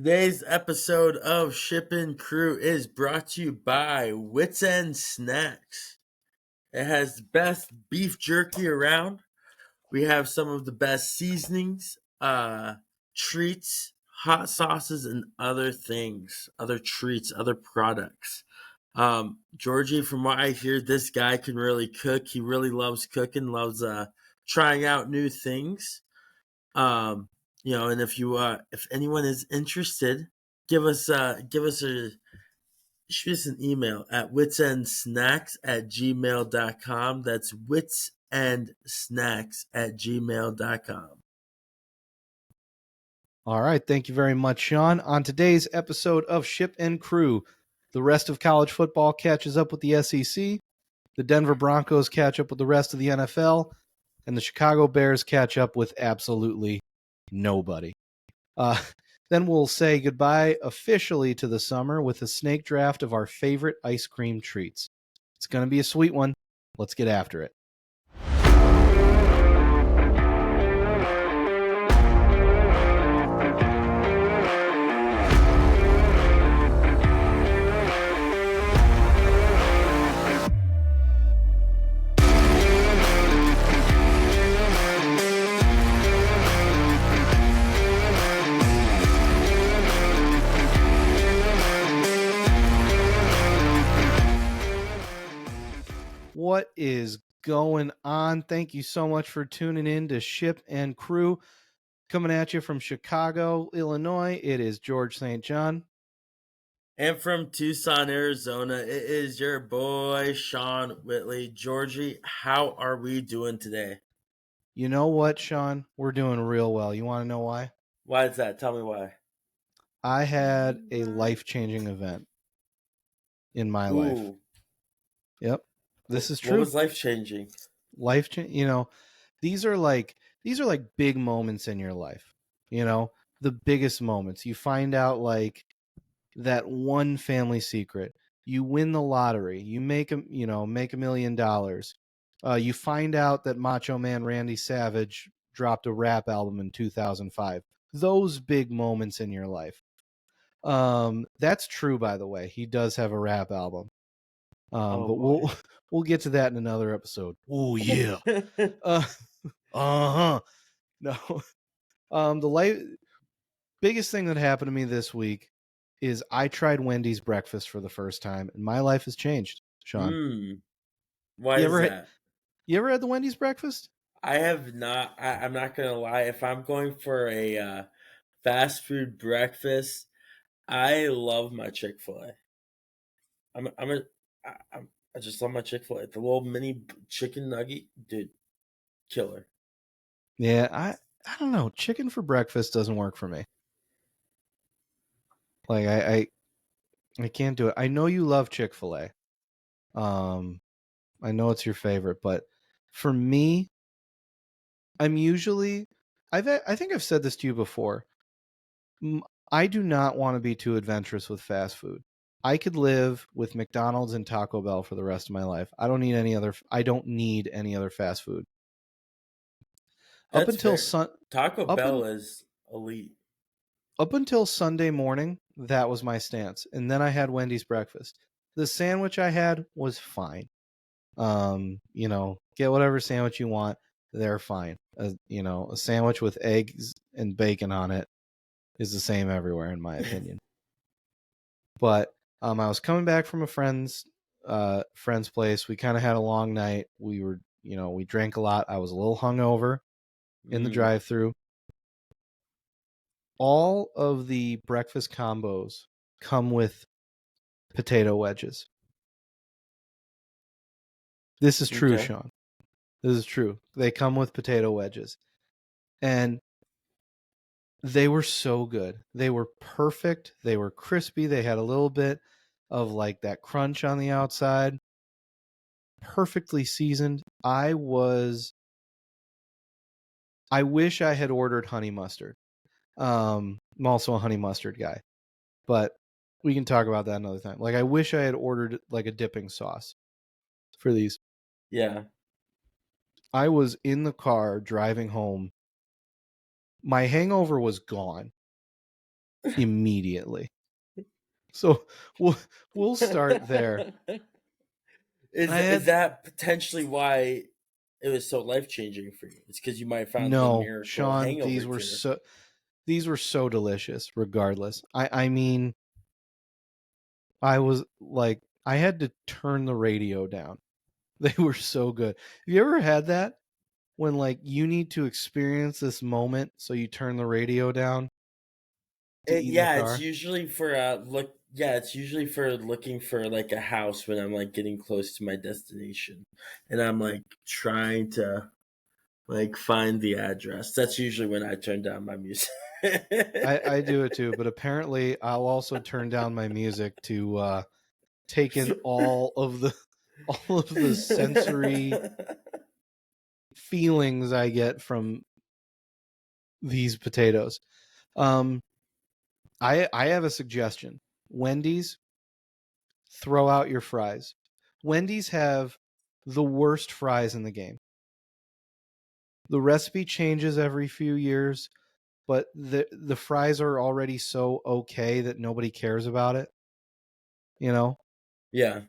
Today's episode of Shipping Crew is brought to you by Wits End Snacks. It has the best beef jerky around. We have some of the best seasonings, treats, hot sauces, and other things, other treats, other products. Georgie, from what I hear, this guy can really cook. He really loves cooking, loves trying out new things. Um, and if anyone is interested, give us a shoot us an email at witsendsnacks@gmail.com. That's witsendsnacks@gmail.com. All right. Thank you very much, Sean. On today's episode of Ship and Crew, the rest of college football catches up with the SEC, the Denver Broncos catch up with the rest of the NFL, and the Chicago Bears catch up with absolutely nobody. Then we'll say goodbye officially to the summer with a snake draft of our favorite ice cream treats. It's going to be a sweet one. Let's get after it. What is going on? Thank you so much for tuning in to Ship and Crew. Coming at you from Chicago, Illinois, it is George St. John. And from Tucson, Arizona, it is your boy Sean Whitley. Georgie, how are we doing today? You know what, Sean? We're doing real well. You want to know why? Why is that? Tell me why. I had a life-changing event in my life. Yep. This is true. What was life-changing? These are like big moments in your life. The biggest moments. You find out like that one family secret. You win the lottery. You make $1 million. You find out that Macho Man Randy Savage dropped a rap album in 2005. Those big moments in your life. That's true, by the way. He does have a rap album. But we'll get to that in another episode. Oh yeah. No. The biggest thing that happened to me this week is I tried Wendy's breakfast for the first time, and my life has changed, Sean. Why is that? You ever had the Wendy's breakfast? I have not. I'm not gonna lie. If I'm going for a fast food breakfast, I love my Chick-fil-A. I just love my Chick-fil-A. The little mini chicken nugget, dude, killer. Yeah, I don't know. Chicken for breakfast doesn't work for me. Like I can't do it. I know you love Chick-fil-A. I know it's your favorite, but for me, I think I've said this to you before. I do not want to be too adventurous with fast food. I could live with McDonald's and Taco Bell for the rest of my life. I don't need any other fast food. That's Taco Bell is elite. Up until Sunday morning, that was my stance. And then I had Wendy's breakfast. The sandwich I had was fine. Get whatever sandwich you want. They're fine. A sandwich with eggs and bacon on it is the same everywhere, in my opinion. But I was coming back from a friend's place. We kind of had a long night. We were, we drank a lot. I was a little hungover in the drive-thru. All of the breakfast combos come with potato wedges. This is true, okay. Sean. This is true. They come with potato wedges. And they were so good. They were perfect. They were crispy. They had a little bit of like that crunch on the outside. Perfectly seasoned. I wish I had ordered honey mustard. I'm also a honey mustard guy. But we can talk about that another time. Like I wish I had ordered like a dipping sauce for these. Yeah. I was in the car driving home. My hangover was gone. immediately. So we'll start there. Is that potentially why it was so life changing for you? It's because you might have found the No, miracle Sean, hangover cure. these were so delicious. Regardless, I mean, I was like, I had to turn the radio down. They were so good. Have you ever had that when like you need to experience this moment, so you turn the radio down to eat in the Yeah, it's car? usually for look. Yeah, it's usually for looking for like a house when I'm like getting close to my destination, and I'm like trying to like find the address. That's usually when I turn down my music. I do it too, but apparently I'll also turn down my music to take in all of the sensory feelings I get from these potatoes. Um, I have a suggestion. Wendy's, throw out your fries. Wendy's have the worst fries in the game. The recipe changes every few years, but the fries are already so okay that nobody cares about it. You know, Yeah,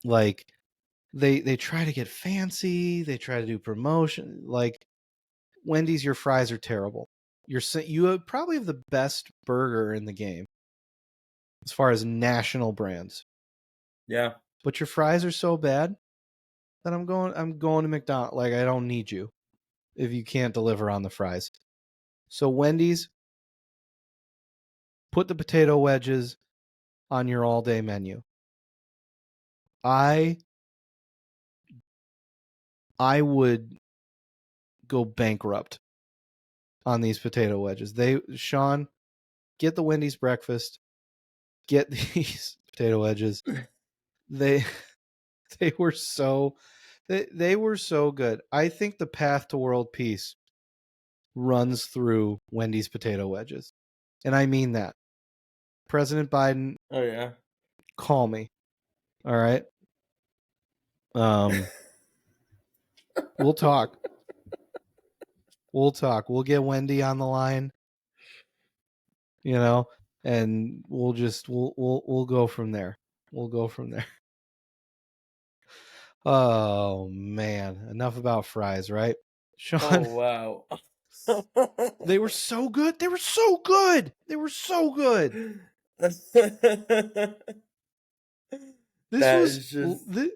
like they try to get fancy, they try to do promotion. Like Wendy's, your fries are terrible. You probably have the best burger in the game as far as national brands, yeah. but your fries are so bad that I'm going to McDonald's. Like I don't need you if you can't deliver on the fries. So Wendy's, put the potato wedges on your all day menu. I I would go bankrupt on these potato wedges. Sean, get the Wendy's breakfast. Get these potato wedges. They they were so they were so good. I think the path to world peace runs through Wendy's potato wedges. And I mean that. President Biden, Oh yeah. call me. All right? Um we'll talk. We'll talk. We'll get Wendy on the line, you know, and we'll go from there. We'll go from there. Oh man, enough about fries, right? Sean, Oh wow. they were so good. They were so good. They were so good. This That was is just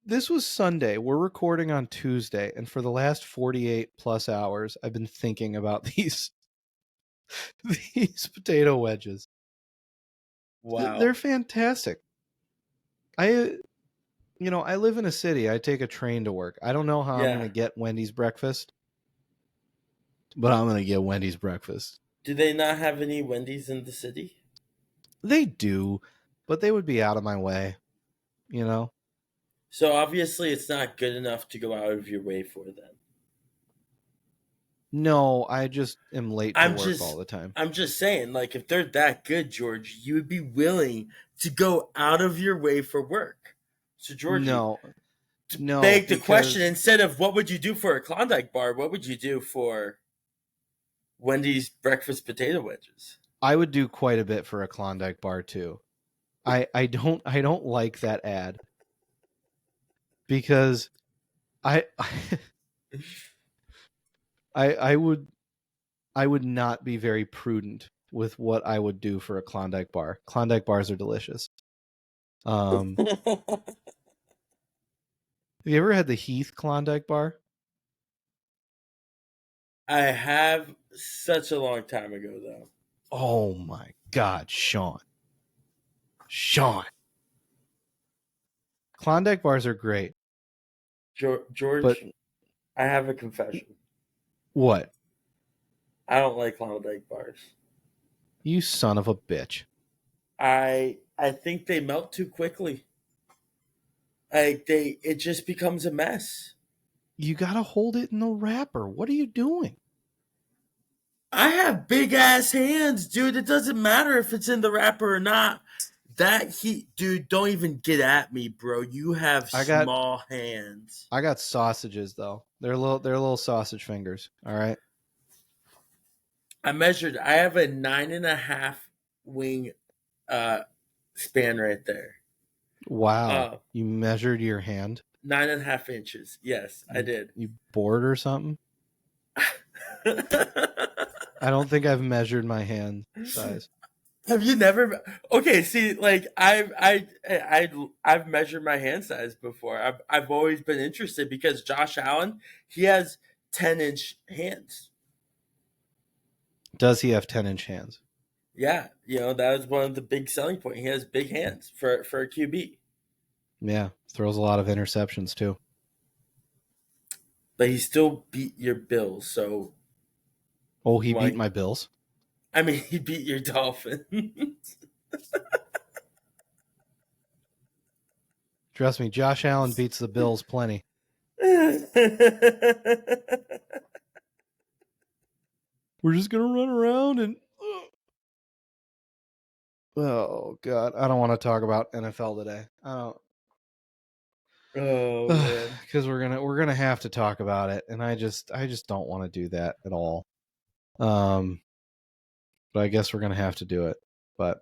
this was Sunday. We're recording on Tuesday, and for the last 48 plus hours, I've been thinking about these potato wedges. They're wow. fantastic. I I live in a city. I take a train to work. I don't know how I'm going Yeah. to get Wendy's breakfast, but I'm going to get Wendy's breakfast. Do they not have any Wendy's in the city? They do, but they would be out of my way, you know? So obviously it's not good enough to go out of your way for them. No, I just am late to I'm work all just the time. I'm just saying, like if they're that good, George, you would be willing to go out of your way for work. So Georgie, No, to no, beg the question, because instead of what would you do for a Klondike bar, what would you do for Wendy's breakfast potato wedges? I would do quite a bit for a Klondike bar too. I don't like that ad because I I would not be very prudent with what I would do for a Klondike bar. Klondike bars are delicious. Have you ever had the Heath Klondike bar? I have such a long time ago though. Oh my God, Sean. Sean. Klondike bars are great, but George, I have a confession. what? I don't like Klondike bars. You son of a bitch. I think they melt too quickly. It just becomes a mess. You gotta hold it in the wrapper. What are you doing? I have big ass hands, dude. It doesn't matter if it's in the wrapper or not. That heat, dude, don't even get at me, bro. You have I got small hands. I got sausages though. They're little sausage fingers. All right. I measured. I have a 9.5 wing span right there. Wow. Uh, You measured your hand? 9.5 inches. Yes, I did. You bored or something? I don't think I've measured my hand size. Have you never? Okay, see, like I've measured my hand size before. I've always been interested because Josh Allen, he has 10-inch hands. Does he have 10-inch hands? Yeah, that was one of the big selling point. He has big hands for a QB, Yeah, throws a lot of interceptions too. but he still beat your Bills. So, Oh, he beat like, my Bills? I mean, he beat your Dolphins. Trust me, Josh Allen beats the Bills plenty. We're just going to run around and... Oh, God. I don't want to talk about NFL today. I don't... Oh man, because we're gonna have to talk about it, and I just don't want to do that at all. But I guess we're gonna have to do it. But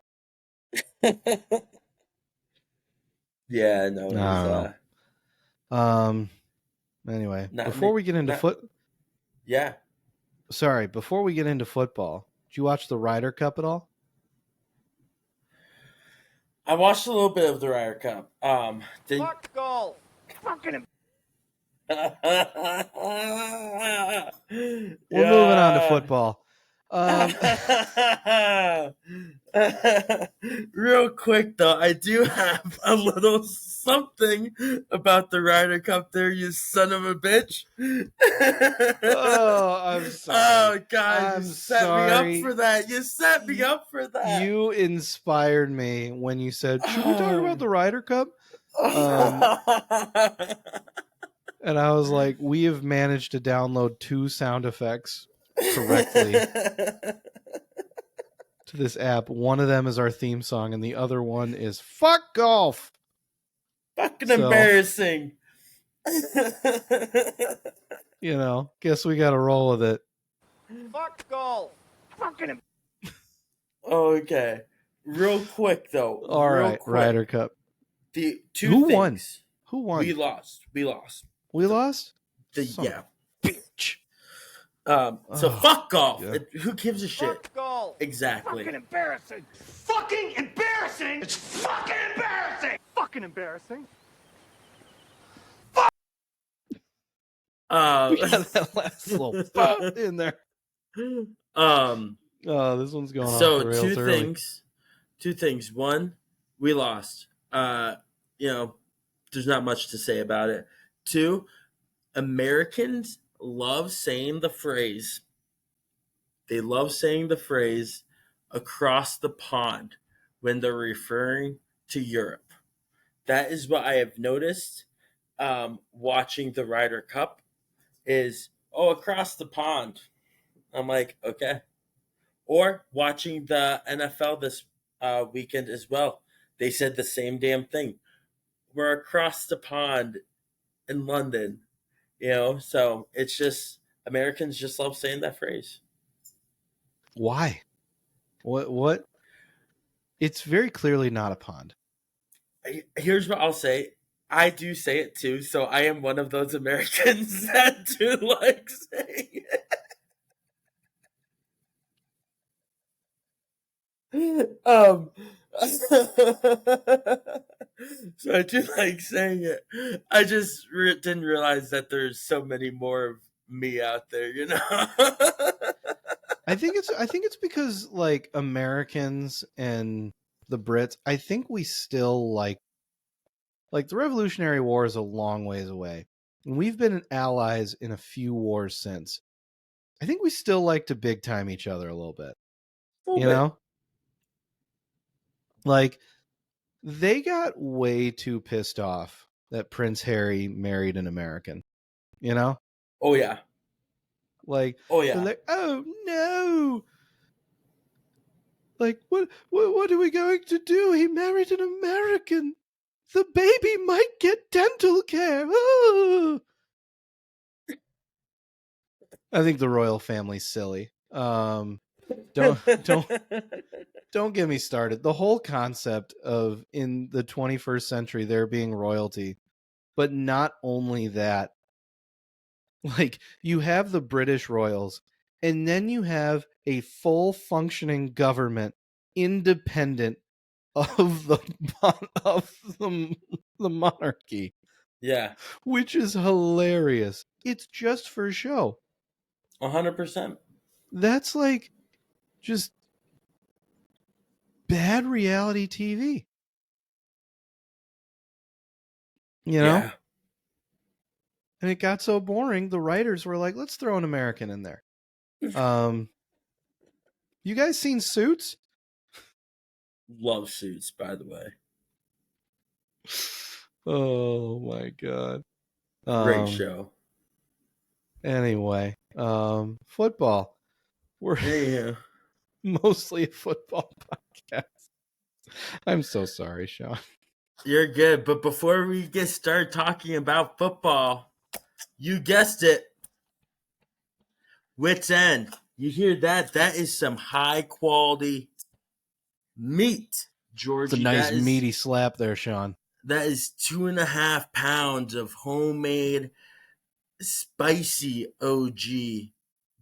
yeah, no, it I was, don't know. Anyway, before we get into yeah, before we get into football, did you watch the Ryder Cup at all? I watched a little bit of the Ryder Cup. Fuck golf. Fucking. We're moving on to football. Real quick though, I do have a little something about the Ryder Cup there, you son of a bitch. Oh, I'm sorry. Oh God, I'm you set sorry. me up for that. You set me up for that. You inspired me when you said, "Should we talk about the Ryder Cup?" And I was like, we have managed to download 2 sound effects correctly to this app. One of them is our theme song, and the other one is "Fuck Golf." Fucking embarrassing. Guess we got to roll with it. Fuck golf. Fucking. Okay. Real quick though. All right, Ryder Cup. The two Who things. won? Who won? We lost. We lost? Yeah. Bitch. So fuck golf. Yeah. Who gives a shit? Fuck golf. Exactly. Fucking embarrassing. Fucking embarrassing. It's fucking embarrassing. Fucking embarrassing. We got that last little pop in there. Oh, this one's going off the rails early. Two things. One, we lost. There's not much to say about it. Two, Americans love saying the phrase. They love saying the phrase across the pond when they're referring to Europe. That is what I have noticed watching the Ryder Cup is, across the pond. I'm like, okay. Or watching the NFL this weekend as well. They said the same damn thing. We're across the pond in London, so it's just Americans just love saying that phrase. Why? What? It's very clearly not a pond. Here's what I'll say. I do say it too, so I am one of those Americans that do like saying it. So I do like saying it. I just didn't realize that there's so many more of me out there, I think it's because like Americans and the Brits, I think we still like the Revolutionary War is a long ways away. And we've been allies in a few wars since. I think we still like to big time each other a little bit. Know? Like they got way too pissed off that Prince Harry married an American. Oh yeah. Like, oh yeah. They're like, oh no. Like, what are we going to do? He married an American. The baby might get dental care. Oh. I think the royal family's silly. Don't don't get me started. The whole concept of in the 21st century there being royalty, but not only that, like you have the British royals, and then you have a full functioning government independent of the monarchy, Yeah, which is hilarious. It's just for show. 100%. That's like just bad reality TV. You know? Yeah. And it got so boring, the writers were like, let's throw an American in there. You guys seen Suits? Love Suits, by the way. Oh my god. Great show. Anyway, football. We're Anyhow, mostly a football podcast. I'm so sorry, Sean. you're good. But before we get started talking about football, you guessed it. Wits End. You hear that? That is some high quality meat, It's a Georgie. nice meaty slap there, Sean. That is 2.5 pounds of homemade spicy OG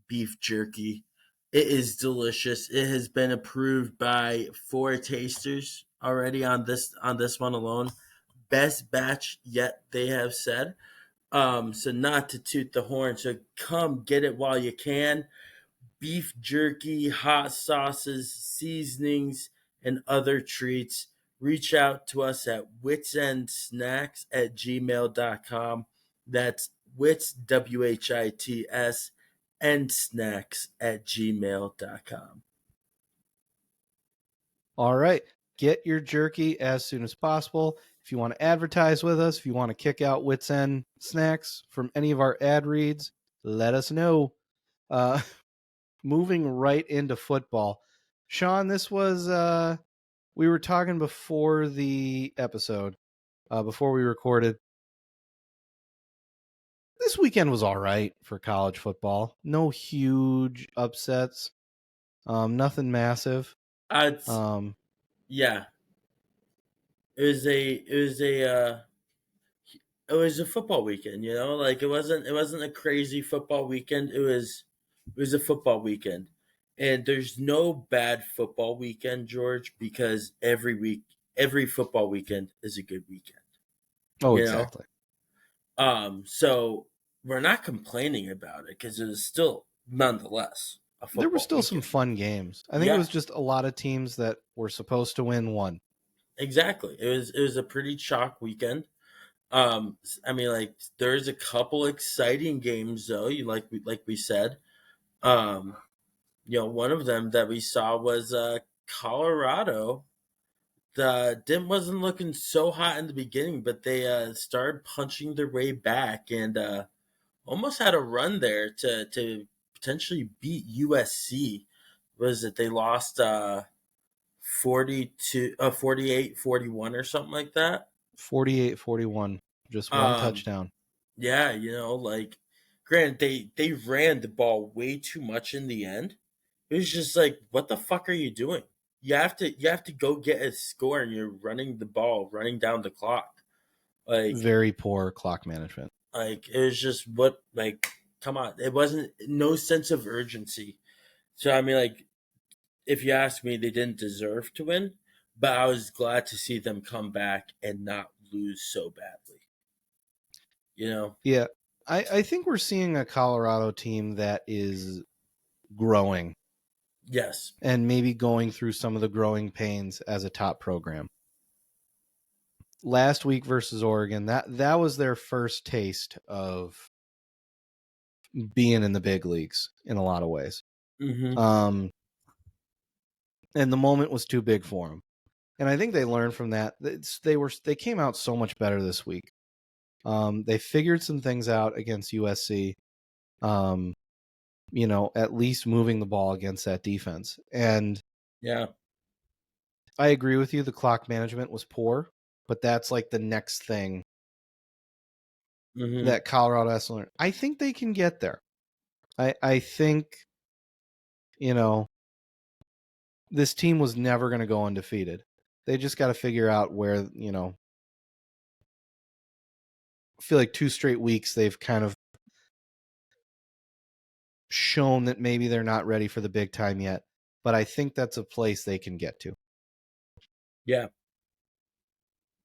beef jerky. It is delicious. It has been approved by 4 tasters already on this one alone. Best batch yet, they have said. So not to toot the horn, so come get it while you can. Beef jerky, hot sauces, seasonings, and other treats. Reach out to us at witsendsnacks@gmail.com. That's wits, WHITS, and snacks@gmail.com. All right. Get your jerky as soon as possible. If you want to advertise with us, if you want to kick out Wits End snacks from any of our ad reads, let us know. Moving right into football. Sean, this was we were talking before the episode, before we recorded. This weekend was all right for college football. No huge upsets. Nothing massive. Yeah, it was a football weekend. Like it wasn't a crazy football weekend. It was a football weekend, and there's no bad football weekend, George, because every football weekend is a good weekend. Oh, You know, exactly. so we're not complaining about it because it was still nonetheless a football There were still weekend. some fun games. I think it Yeah, was just a lot of teams that were supposed to win won. exactly. It was a pretty chalk weekend. I mean, like there's a couple exciting games though. Like we said. Um, one of them that we saw was Colorado. Wasn't looking so hot in the beginning, but they started punching their way back and almost had a run there to potentially beat USC. Was it they lost 48-41 or something like that? 48-41. Just one Um, touchdown. yeah, like granted they ran the ball way too much in the end. It was just like, what the fuck are you doing? You have to go get a score and you're running the ball, running down the clock. Very poor clock management. It was just come on. It wasn't no sense of urgency. So I mean if you ask me, they didn't deserve to win, but I was glad to see them come back and not lose so badly. Yeah. I think we're seeing a Colorado team that is growing Yes. and maybe going through some of the growing pains as a top program. Last week versus Oregon, that was their first taste of being in the big leagues in a lot of ways. Mm-hmm. And the moment was too big for them. And I think they learned from that. They came out so much better this week. They figured some things out against USC. At least moving the ball against that defense. And Yeah. I agree with you. The clock management was poor, but that's like the next thing that Colorado has to learn. I think they can get there. I think, this team was never going to go undefeated. They just got to figure out where, you know, I feel like 2 straight weeks they've kind of shown that maybe they're not ready for the big time yet. But I think that's a place they can get to. Yeah.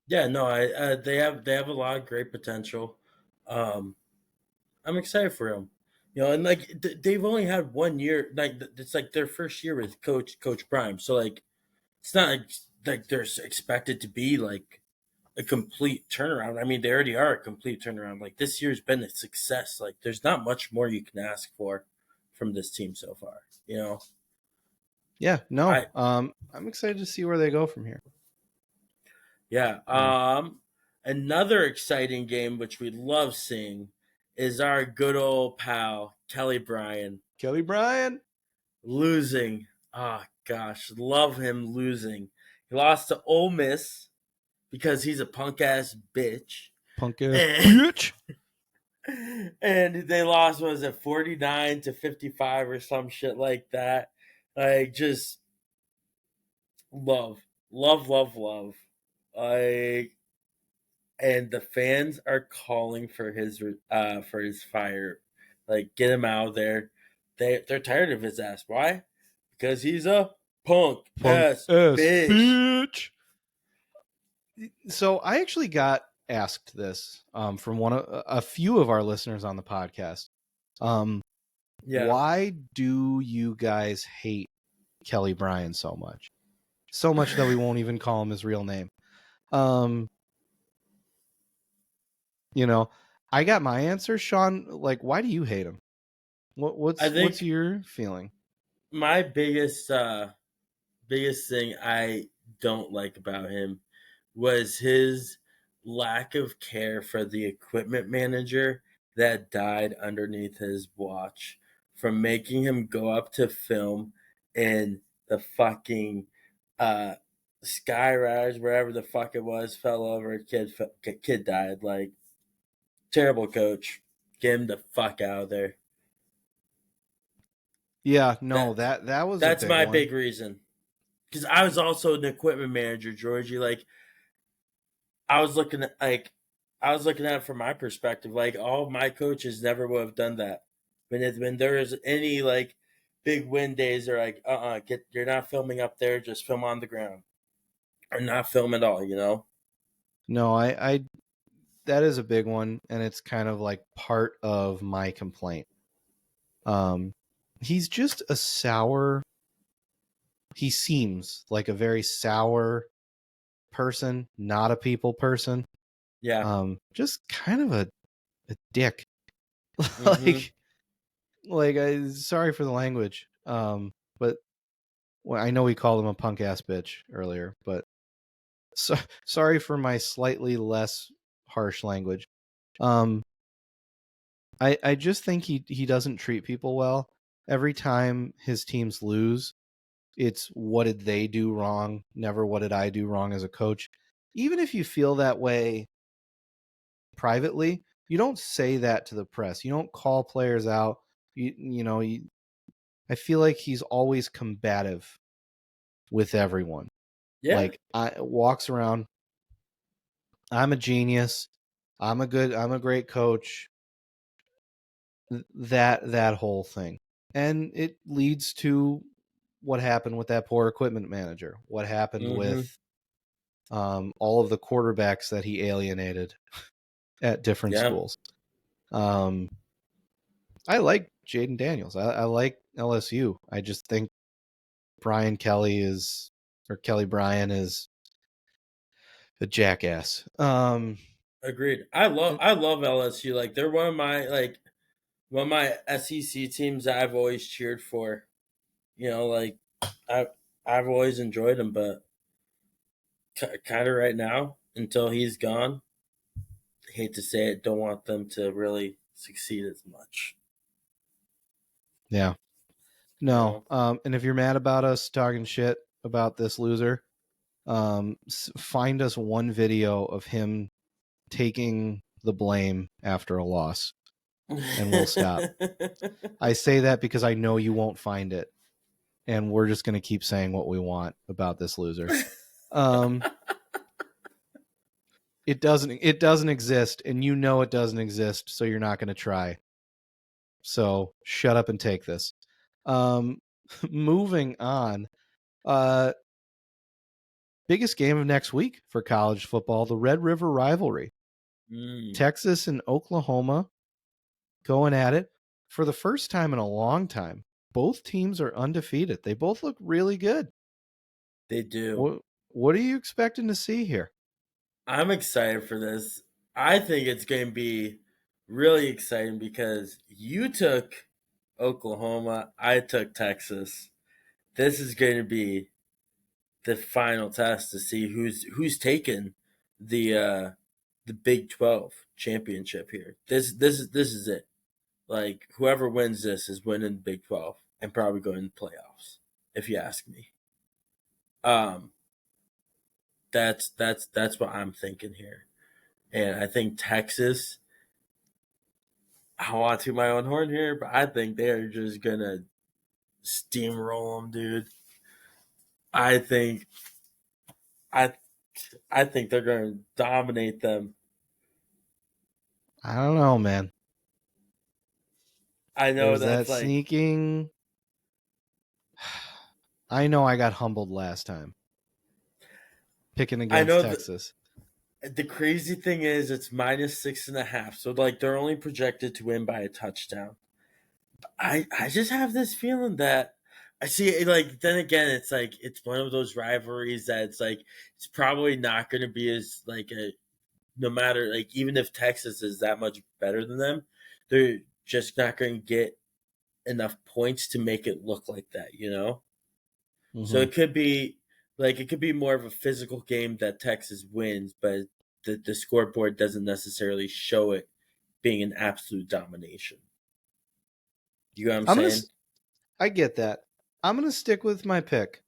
Yeah, no, they have a lot of great potential. I'm excited for them. You know, and like they've only had 1 year. Like it's like their first year with Coach Prime. So like it's not like they're expected to be like a complete turnaround. I mean, they already are a complete turnaround. Like this year's been a success. Like there's not much more you can ask for from this team so far. You know, Yeah, no. I I'm excited to see where they go from here. yeah. Another exciting game which we love seeing is our good old pal Kelly Bryan Kelly Bryan losing. Oh gosh, love him losing. He lost to Ole Miss because he's a punk ass bitch. punk ass And, bitch. and they lost, was it 49-55 or some shit like that? Like just love. Like, and the fans are calling for his fire. Like get him out of there. They're tired of his ass. Why? Because he's a punk ass bitch. So I actually got asked this from a few of our listeners on the podcast. Yeah. Why do you guys hate Kelly Bryan so much? So much that we won't even call him his real name. You know, I got my answer, Sean. Like, why do you hate him? What's your feeling? My biggest thing I don't like about him was his lack of care for the equipment manager that died underneath his watch, from making him go up to film in the fucking sky rise, wherever the fuck it was, fell over, kid died. Like, terrible coach. Get him the fuck out of there. Yeah, no, that was that's a big my one. big reason. Because I was also an equipment manager, Georgie. Like, I was looking at it from my perspective. Like, all my coaches never would have done that. When there is any like big win days, they're like, you're not filming up there. Just film on the ground, or not film at all. You know. No, I that is a big one, and it's kind of like part of my complaint. He's just a sour. He seems like a very sour person, not a people person. Yeah. Just kind of a dick. Mhm. like sorry for the language. But well, I know we called him a punk ass bitch earlier, but sorry for my slightly less harsh language. I just think he doesn't treat people well. Every time his teams lose, it's what did they do wrong, never what did I do wrong as a coach. Even if you feel that way privately, you don't say that to the press. You don't call players out. I feel like he's always combative with everyone. Yeah. Like, I walks around, I'm a genius. I'm a great coach. That whole thing. And it leads to what happened with that poor equipment manager. What happened with all of the quarterbacks that he alienated at different schools. I like Jaden Daniels. I like LSU. I just think Kelly Bryan is a jackass. Agreed. I love LSU. Like, they're one of my SEC teams that I've always cheered for. You know, like I've always enjoyed them, but kind of right now, until he's gone, I hate to say it, don't want them to really succeed as much. Yeah. No. And if you're mad about us talking shit about this loser, find us one video of him taking the blame after a loss, and we'll stop. I say that because I know you won't find it. and we're just going to keep saying what we want about this loser. It doesn't exist, and you know it doesn't exist, so you're not going to try. So shut up and take this. Moving on. Biggest game of next week for college football, the Red River rivalry. Texas and Oklahoma going at it for the first time in a long time. Both teams are undefeated. They both look really good. They do. What are you expecting to see here? I'm excited for this. I think it's going to be really exciting because you took Oklahoma, I took Texas. This is going to be the final test to see who's taken the Big 12 championship here. This is it. Like whoever wins this is winning the Big 12 and probably going to the playoffs, if you ask me. That's what I'm thinking here. And I think Texas, I want to my own horn here, but I think they're just gonna steamroll them, dude. I think they're gonna dominate them. I don't know, man. I know There's that's that sneaking. I know I got humbled last time picking against Texas. The crazy thing is it's -6.5, so like they're only projected to win by a touchdown. I just have this feeling that I see like then again it's like it's one of those rivalries that it's like it's probably not going to be as like a no matter like even if Texas is that much better than them, they're just not going to get enough points to make it look like that, you know? Mm-hmm. So it could be more of a physical game that Texas wins, but the scoreboard doesn't necessarily show it being an absolute domination. You know what I'm saying? I get that. I'm gonna stick with my pick.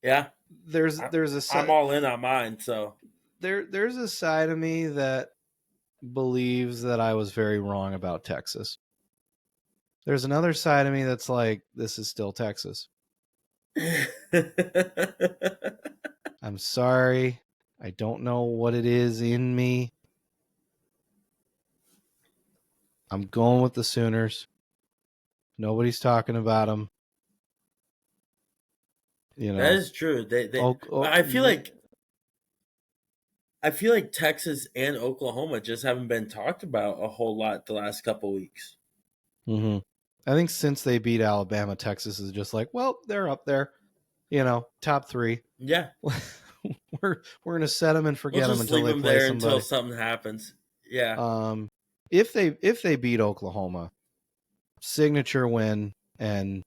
Yeah. There's a side, I'm all in on mine, so there's a side of me that believes that I was very wrong about Texas. There's another side of me that's like, this is still Texas. I'm sorry. I don't know what it is in me. I'm going with the Sooners. Nobody's talking about them. You know, that is true. I feel like Texas and Oklahoma just haven't been talked about a whole lot the last couple weeks. Mm-hmm. I think since they beat Alabama, Texas is just like, well, they're up there. You know, top 3. Yeah, we're gonna set them and forget them until they play there somebody. until something happens. Yeah. If they beat Oklahoma, signature win, and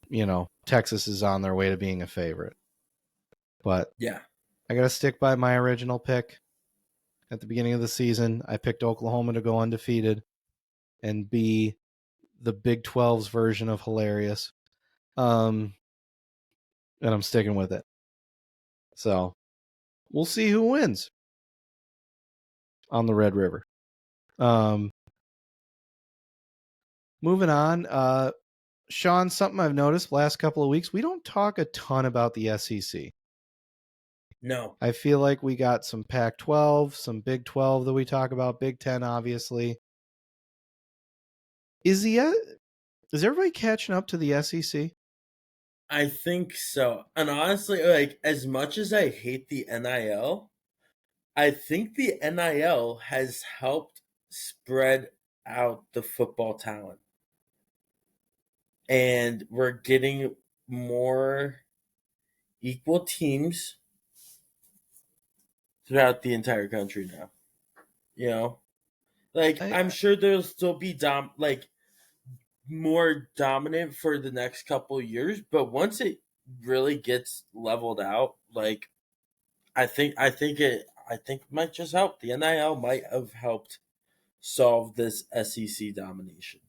you know Texas is on their way to being a favorite. But yeah, I gotta stick by my original pick. At the beginning of the season, I picked Oklahoma to go undefeated and be the Big 12's version of hilarious. And I'm sticking with it. So we'll see who wins on the Red River. Moving on. Sean, something I've noticed last couple of weeks, we don't talk a ton about the SEC. No. I feel like we got some Pac-12, some Big 12 that we talk about, Big 10, obviously. Is everybody catching up to the SEC? I think so. And honestly, like as much as I hate the NIL, I think the NIL has helped spread out the football talent. And we're getting more equal teams throughout the entire country now. You know? Like I'm sure there'll still be more dominant for the next couple of years, but once it really gets leveled out, like I think it might just help. The NIL might have helped solve this SEC domination.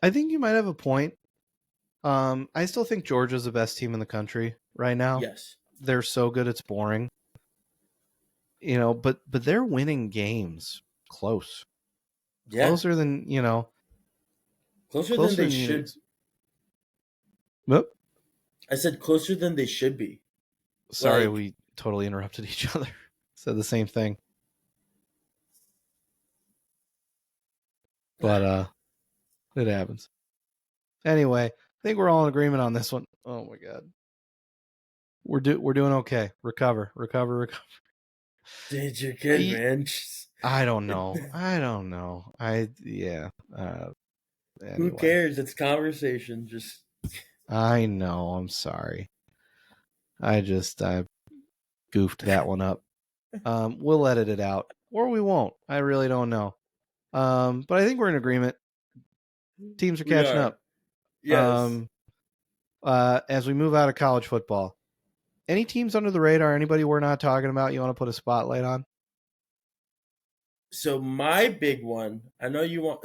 I think you might have a point. I still think Georgia's the best team in the country right now. Yes. They're so good it's boring. You know, but they're winning games close. Yeah. Closer than, you know. Closer than they should. Whoop. I said closer than they should be. Sorry, Like, we totally interrupted each other. Said the same thing. But it happens. Anyway, I think we're all in agreement on this one. Oh my god. We're doing okay. Recover. dude, you're good, man. I don't know. Yeah. Who Anyway. cares? It's conversation. Just I know. I'm sorry. I goofed that one up. We'll edit it out, or we won't. I really don't know. But I think we're in agreement. Teams are we catching are. up. Yes. As we move out of college football, any teams under the radar? Anybody we're not talking about? You want to put a spotlight on? So my big one, I know you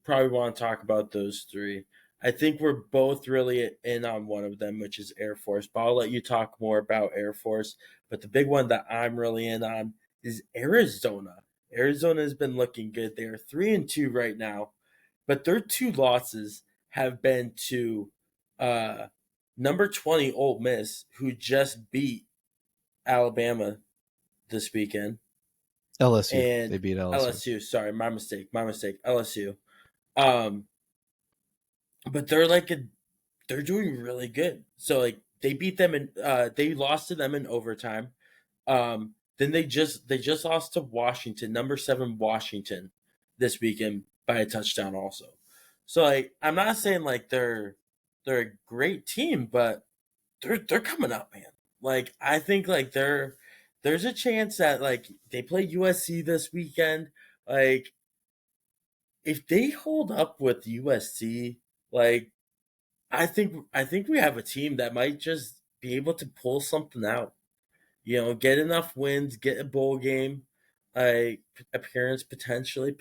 probably want to talk about those three. I think we're both really in on one of them, which is Air Force. But I'll let you talk more about Air Force. But the big one that I'm really in on is Arizona. Arizona has been looking good. They are 3-2 right now, but their two losses have been to number 20 Ole Miss, who just beat Alabama this weekend, LSU. They and beat LSU. LSU. Sorry, my mistake. LSU. Um, but they're doing really good. So like they beat them in they lost to them in overtime. Then they just lost to Washington, number 7 Washington, this weekend by a touchdown also. So like I'm not saying like they're a great team, but they're coming up, man. Like I think like there's a chance that like they play USC this weekend. Like if they hold up with USC, like I think we have a team that might just be able to pull something out. Get enough wins, get a bowl game, appearance potentially.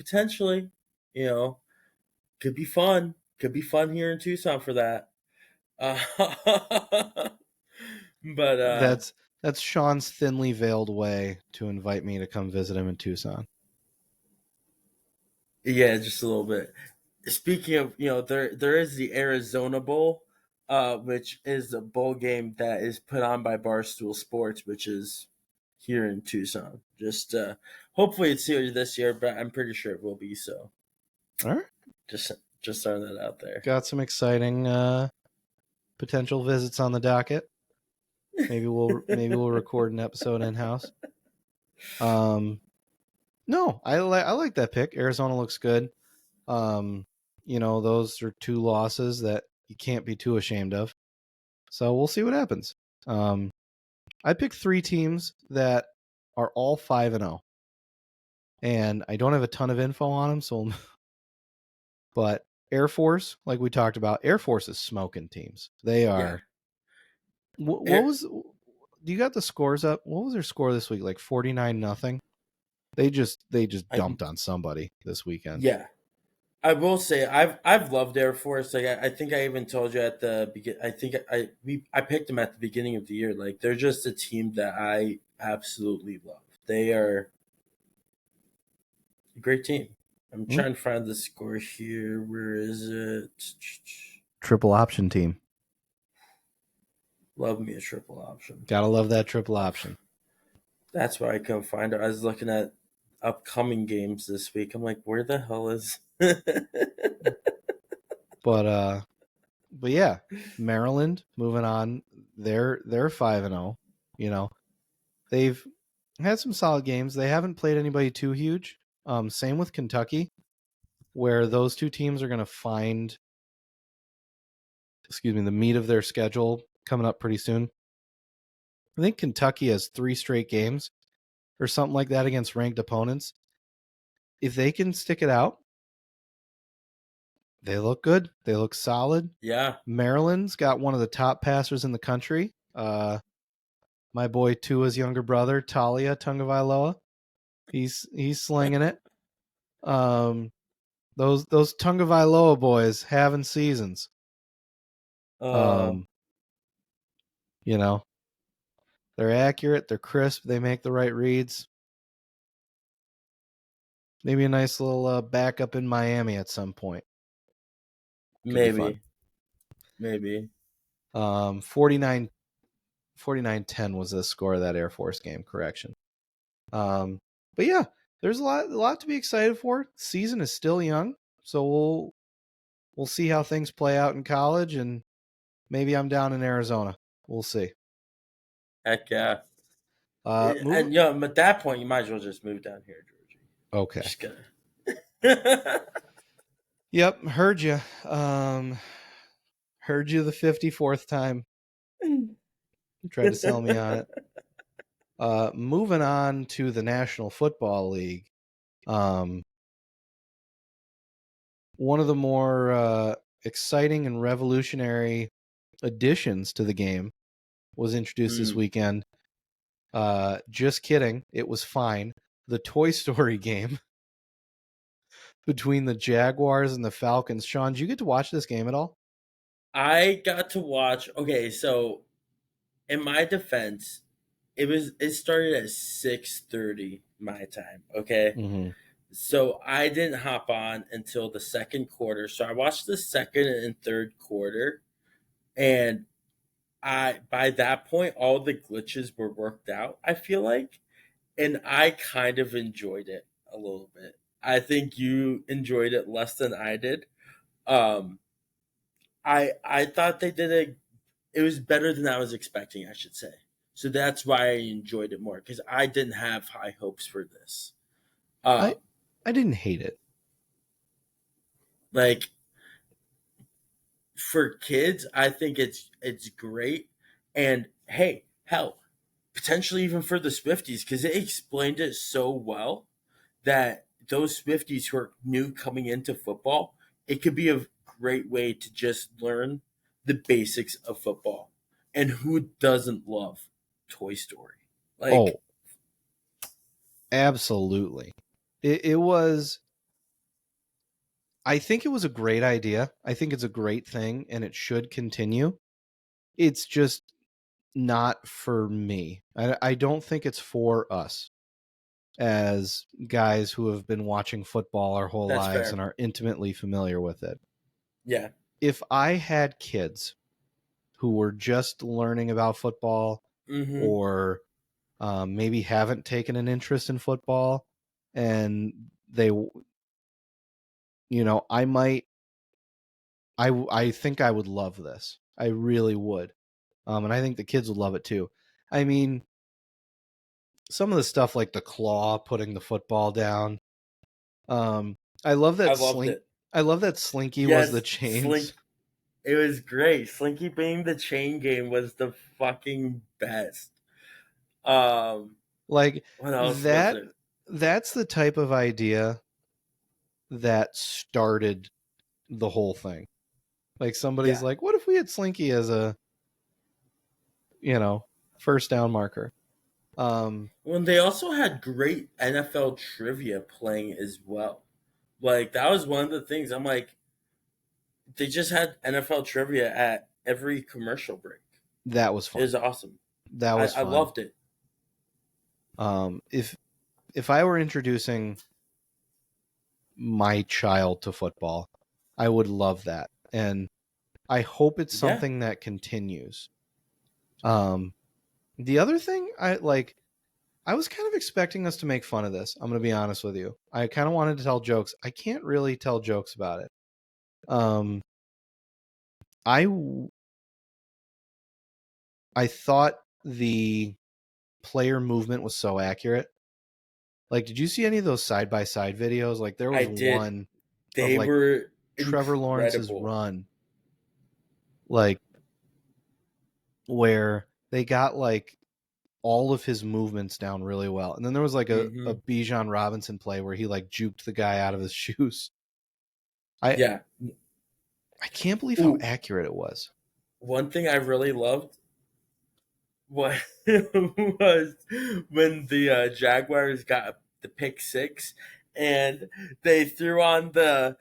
You know, could be fun. Could be fun here in Tucson for that. Uh, but That's Sean's thinly veiled way to invite me to come visit him in Tucson. yeah, just a little bit. Speaking of, there is the Arizona Bowl, which is a bowl game that is put on by Barstool Sports, which is here in Tucson. Just hopefully it's here this year, but I'm pretty sure it will be. So, All right. just throwing that out there. Got some exciting potential visits on the docket. Maybe we'll record an episode in house. No, I like that pick. Arizona looks good. Those are two losses that you can't be too ashamed of. So we'll see what happens. I picked 3 teams that are all 5-0. And I don't have a ton of info on them, so but Air Force, like we talked about, Air Force is smoking teams. They are. Yeah. What was? Do you got the scores up? What was their score this week? Like 49-0. They just dumped on somebody this weekend. Yeah, I will say I've loved Air Force. Like I think I even told you at the beginning. I think I picked them at the beginning of the year. Like they're just a team that I absolutely love. They are a great team. I'm trying to find the score here. Where is it? Triple option team. Love me a triple option. Gotta love that triple option. That's why I couldn't find it. I was looking at upcoming games this week. I'm like, where the hell is? But yeah, Maryland moving on. They're 5-0. They've had some solid games. They haven't played anybody too huge. Same with Kentucky, where those two teams are going to find, the meat of their schedule coming up pretty soon. I think Kentucky has 3 straight games or something like that against ranked opponents. If they can stick it out, they look good. They look solid. Yeah. Maryland's got one of the top passers in the country. My boy Tua's younger brother, Talia Tungavailoa. He's slinging it. Those Tungavailoa boys having seasons. They're accurate, they're crisp, they make the right reads. Maybe a nice little backup in Miami at some point. Could maybe. 49-10 was the score of that Air Force game. Correction. But yeah, there's a lot to be excited for. The season is still young, so we'll see how things play out in college, and maybe I'm down in Arizona. We'll see. Heck yeah. Move. And at that point, you might as well just move down here, Georgie. Okay. Just gonna. Yep, heard you. Heard you the 54th time. Tried to sell me on it. Moving on to the National Football League. One of the more exciting and revolutionary additions to the game was introduced this weekend. Just kidding. It was fine. The Toy Story game between the Jaguars and the Falcons. Sean, did you get to watch this game at all? I got to watch. Okay, so in my defense, it started at 6:30 my time. Okay, Mm-hmm. so I didn't hop on until the second quarter. So I watched the second and third quarter, and by that point all the glitches were worked out. I feel like, and I kind of enjoyed it a little bit. I think you enjoyed it less than I did. Um, I thought they did it was better than I was expecting, I should say. So that's why I enjoyed it more, because I didn't have high hopes for this. I didn't hate it. Like, for kids, I think it's great, and hey, hell, potentially even for the Swifties, because it explained it so well that those Swifties who are new coming into football, it could be a great way to just learn the basics of football. And who doesn't love Toy Story? Like, absolutely. It was. I think it was a great idea. I think it's a great thing, and it should continue. It's just not for me. I don't think it's for us as guys who have been watching football our whole that's lives fair. and are intimately familiar with it. Yeah. If I had kids who were just learning about football Mm-hmm. or maybe haven't taken an interest in football, and they, I think I would love this. I really would. And I think the kids would love it too. I mean, some of the stuff like the claw putting the football down. I love that I loved it. I love that Slinky was the chains. It was great. Slinky being the chain game was the fucking best. Like What else was it? that's the type of idea that started the whole thing. Like somebody's like, what if we had Slinky as a first down marker? When they also had great NFL trivia playing as well. Like, that was one of the things. I'm like, they just had NFL trivia at every commercial break. That was fun. It was awesome. That was fun. I loved it. If I were introducing my child to football, I would love that, and I hope it's something that continues. The other thing I was kind of expecting us to make fun of this. I'm going to be honest with you. I kind of wanted to tell jokes. I can't really tell jokes about it. I thought the player movement was so accurate. Like, did you see any of those side-by-side videos? Like, there was one they of, like, were Trevor incredible. Lawrence's run. Like, where they got, like, all of his movements down really well. And then there was, like, a Bijan Robinson play where he, like, juked the guy out of his shoes. I can't believe how accurate it was. One thing I really loved was when the Jaguars got the pick six and they threw on the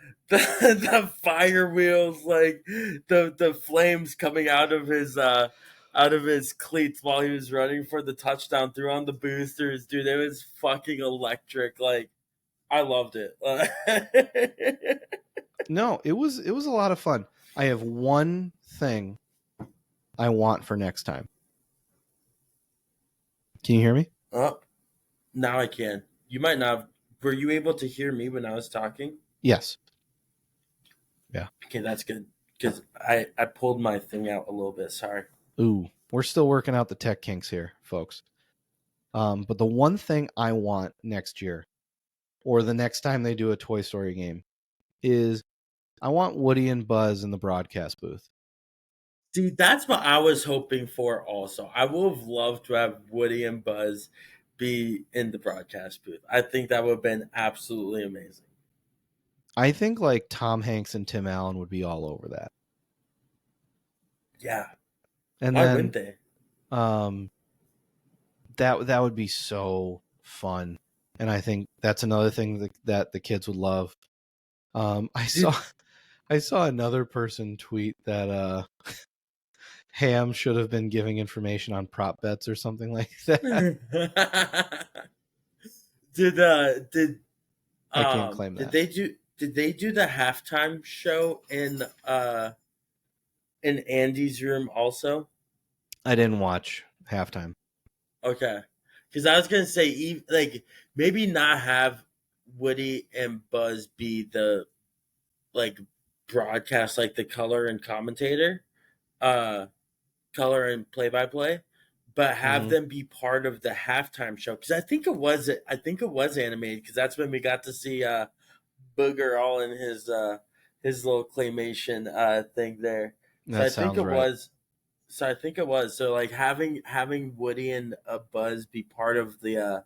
fire wheels, like the flames coming out of his cleats while he was running for the touchdown, threw on the boosters. Dude, it was fucking electric. Like, I loved it. No, it was a lot of fun. I have one thing I want for next time. Can you hear me? Oh, now I can. You might not. Were you able to hear me when I was talking? Yes. Okay, that's good. Because I pulled my thing out a little bit. Sorry. Ooh, we're still working out the tech kinks here, folks. But the one thing I want next year, or the next time they do a Toy Story game, is I want Woody and Buzz in the broadcast booth. See, that's what I was hoping for also. I would have loved to have Woody and Buzz be in the broadcast booth. I think that would have been absolutely amazing. I think like Tom Hanks and Tim Allen would be all over that. Yeah. And Why then wouldn't they? that would be so fun. And I think that's another thing that the kids would love. I saw another person tweet that Ham should have been giving information on prop bets or something like that. did I can't claim that. did they do the halftime show in Andy's room also? I didn't watch halftime. Okay. Because I was gonna say, like, maybe not have Woody and Buzz be the like broadcast, like the color and commentator, color and play by play, but have them be part of the halftime show. Because I think it was animated. Because that's when we got to see Booger all in his little claymation thing there. So I think it was. So I think it was. So like having Woody and Buzz be part of the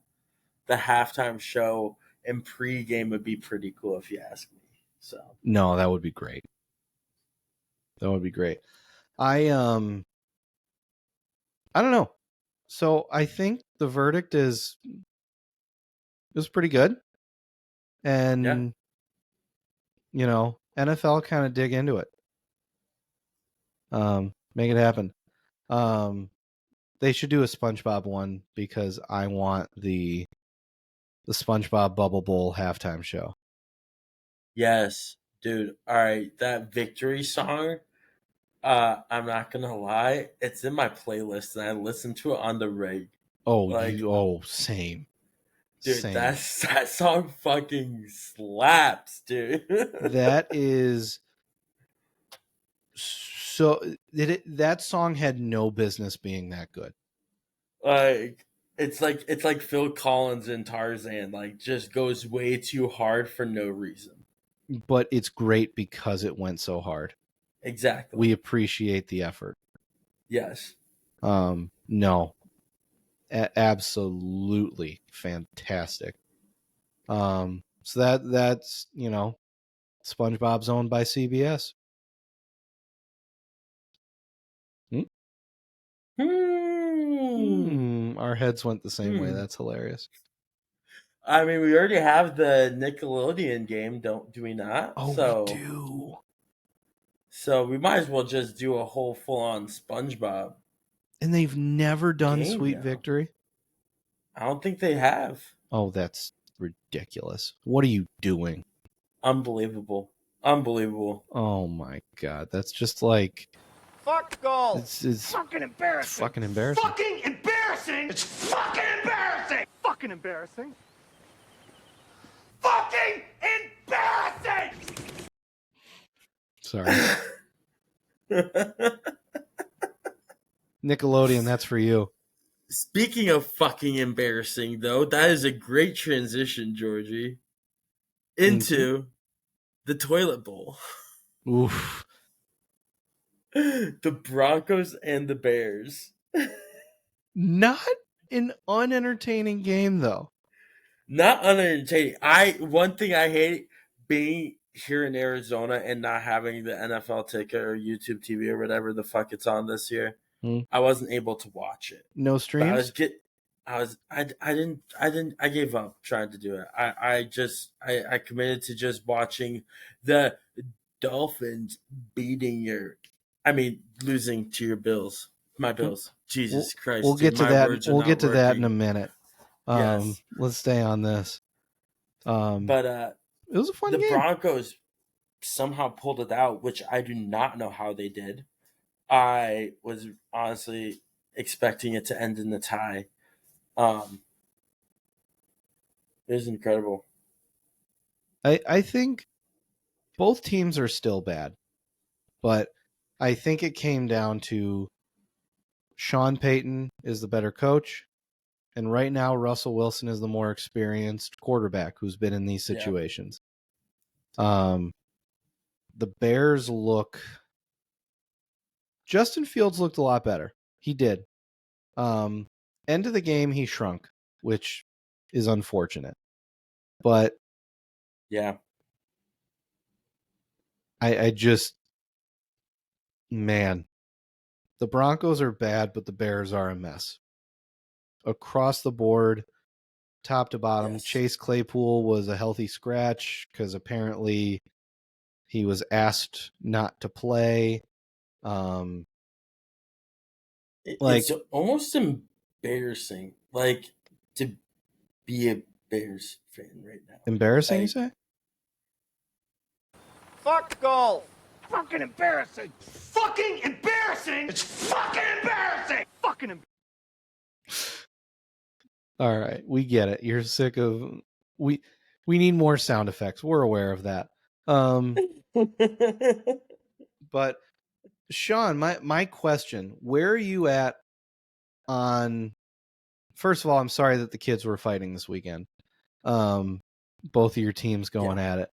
halftime show and pregame would be pretty cool if you ask me. So no, that would be great. That would be great. I don't know. So I think the verdict is it was pretty good. And you know, NFL kind of dig into it. Make it happen. They should do a SpongeBob one because I want the SpongeBob Bubble Bowl halftime show. Yes, dude. All right, that victory song. I'm not gonna lie, it's in my playlist and I listen to it on the rig. Oh, same. Dude, same. that song fucking slaps, dude. That is so that song had no business being that good. Like it's like Phil Collins and Tarzan, like just goes way too hard for no reason. But it's great because it went so hard. Exactly. We appreciate the effort. Yes. No. Absolutely fantastic. So that's, you know, SpongeBob's owned by CBS. Our heads went the same way. That's hilarious. I mean, we already have the Nickelodeon game, do we not? Oh, we do. So we might as well just do a whole full-on SpongeBob. And they've never done Sweet Victory? I don't think they have. Oh, that's ridiculous. What are you doing? Unbelievable. Oh my god, that's just like Fuck goals. It's fucking embarrassing. Fucking embarrassing. Fucking embarrassing. It's fucking embarrassing. Fucking embarrassing. Fucking embarrassing. Sorry. Nickelodeon, that's for you. Speaking of fucking embarrassing, though, that is a great transition, Georgie, into the toilet bowl. Oof. The Broncos and the Bears. Not an unentertaining game, though. Not unentertaining. One thing I hate being here in Arizona and not having the NFL ticket or YouTube TV or whatever the fuck it's on this year. I wasn't able to watch it. No streams. I gave up trying to do it. I committed to just watching the Dolphins losing to your Bills. My Bills. Jesus Christ. We'll get to that. We'll get to that in a minute. Yes. Let's stay on this. But it was a fun game. The Broncos somehow pulled it out, which I do not know how they did. I was honestly expecting it to end in the tie. It was incredible. I think both teams are still bad, but I think it came down to Sean Payton is the better coach, and right now Russell Wilson is the more experienced quarterback who's been in these situations. The Bears Justin Fields looked a lot better. He did. End of the game, he shrunk, which is unfortunate. But yeah, I just, man, the Broncos are bad, but the Bears are a mess. Across the board, top to bottom, yes. Chase Claypool was a healthy scratch because apparently he was asked not to play. It's almost embarrassing, like, to be a Bears fan right now. Embarrassing, you say? Fuck golf. Fucking embarrassing. Fucking embarrassing. It's fucking embarrassing. Fucking embarrassing. All right, we get it. You're sick of we need more sound effects. We're aware of that. But Sean, my question, where are you at on, first of all, I'm sorry that the kids were fighting this weekend. Both of your teams going at it.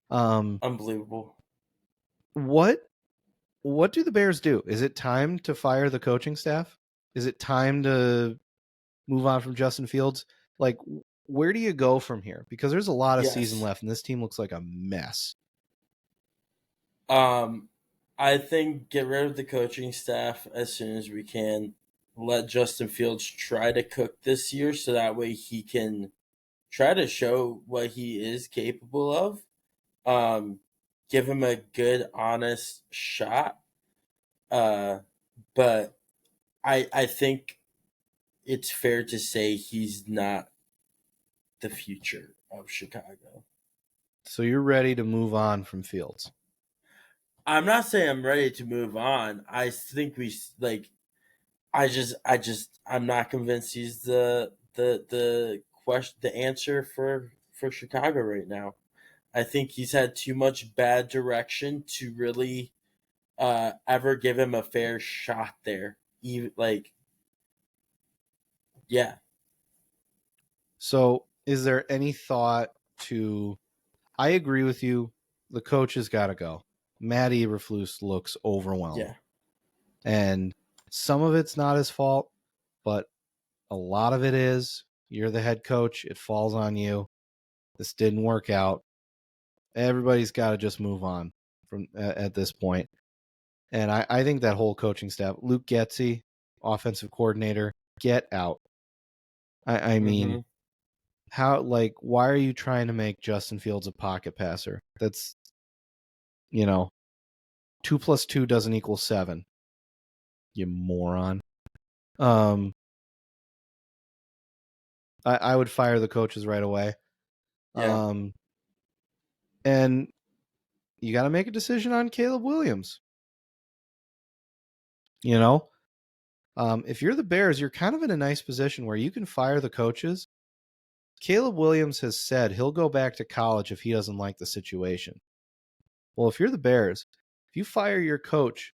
Unbelievable. What do the Bears do? Is it time to fire the coaching staff? Is it time to move on from Justin Fields? Like, where do you go from here? Because there's a lot of season left, and this team looks like a mess. I think get rid of the coaching staff as soon as we can. Let Justin Fields try to cook this year so that way he can try to show what he is capable of. Give him a good, honest shot. But I think it's fair to say he's not the future of Chicago. So you're ready to move on from Fields? I'm not saying I'm ready to move on. I think we like. I'm not convinced he's the question, the answer for Chicago right now. I think he's had too much bad direction to really ever give him a fair shot there. Even yeah. So is there any thought to, I agree with you, the coach has got to go. Matt Eberflus looks overwhelmed. Yeah. And some of it's not his fault, but a lot of it is. You're the head coach. It falls on you. This didn't work out. Everybody's got to just move on from at this point. And I think that whole coaching staff, Luke Getsy, offensive coordinator, get out. I mean, why are you trying to make Justin Fields a pocket passer? That's, 2 + 2 doesn't equal 7. You moron. I would fire the coaches right away. Yeah. And you got to make a decision on Caleb Williams. If you're the Bears, you're kind of in a nice position where you can fire the coaches. Caleb Williams has said he'll go back to college if he doesn't like the situation. Well, if you're the Bears, if you fire your coach,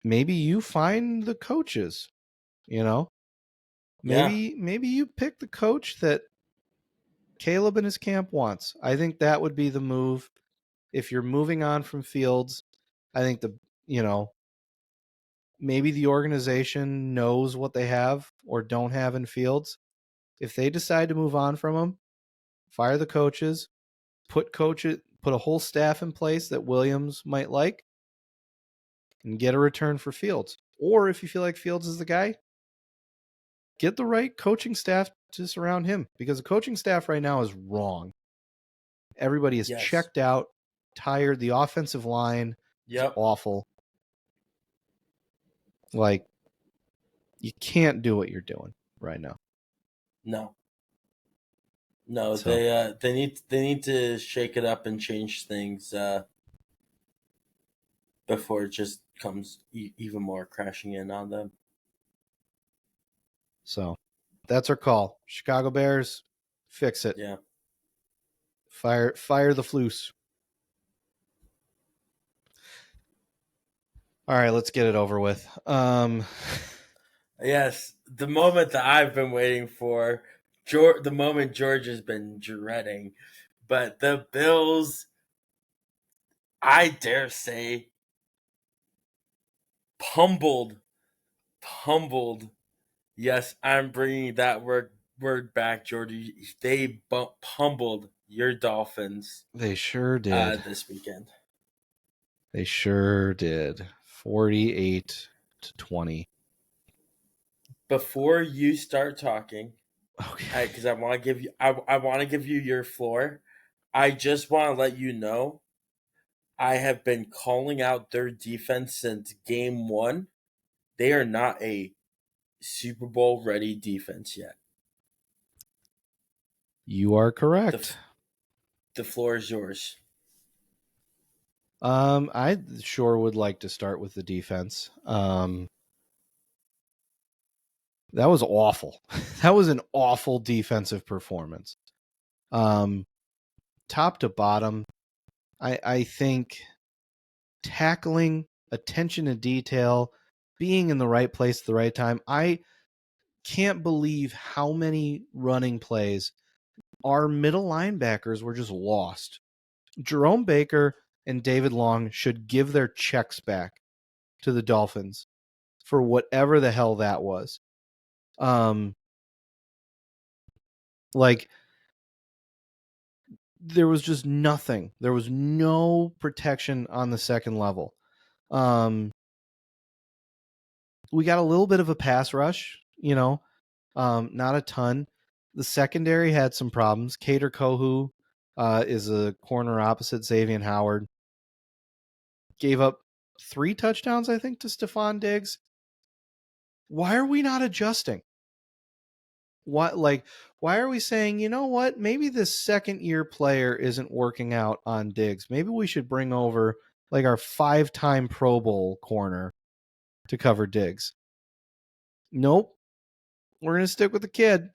maybe you find the coaches, Maybe you pick the coach that Caleb and his camp wants. I think that would be the move. If you're moving on from Fields, I think maybe the organization knows what they have or don't have in Fields. If they decide to move on from him, fire the coaches, put a whole staff in place that Williams might like, and get a return for Fields. Or if you feel like Fields is the guy, get the right coaching staff to surround him, because the coaching staff right now is wrong. Everybody is checked out, tired. The offensive line is awful. Like, you can't do what you're doing right now. No, So, they need to shake it up and change things. before it just comes even more crashing in on them. So that's our call. Chicago Bears, fix it. Yeah. Fire the Floose. All right, let's get it over with. Yes, the moment that I've been waiting for, the moment George has been dreading. But the Bills, I dare say, pummeled. Yes, I'm bringing that word back, Jordy. They pummeled your Dolphins They sure did. this weekend. They sure did. 48-20. Before you start talking, Okay. because I want to give you, I want to give you your floor. I just want to let you know, I have been calling out their defense since game one. They are not a Super Bowl ready defense yet. You are correct. The floor is yours. I sure would like to start with the defense. That was awful. That was an awful defensive performance. Top to bottom, I think tackling, attention to detail, being in the right place at the right time. I can't believe how many running plays our middle linebackers were just lost. Jerome Baker and David Long should give their checks back to the Dolphins for whatever the hell that was. Like, there was just nothing. There was no protection on the second level. We got a little bit of a pass rush, not a ton. The secondary had some problems. Cater Kohu is a corner opposite Xavier Howard. Gave up 3 touchdowns, I think, to Stephon Diggs. Why are we not adjusting? Why are we saying, you know what, maybe this second-year player isn't working out on Diggs. Maybe we should bring over like our 5-time Pro Bowl corner to cover Diggs. Nope. We're going to stick with the kid.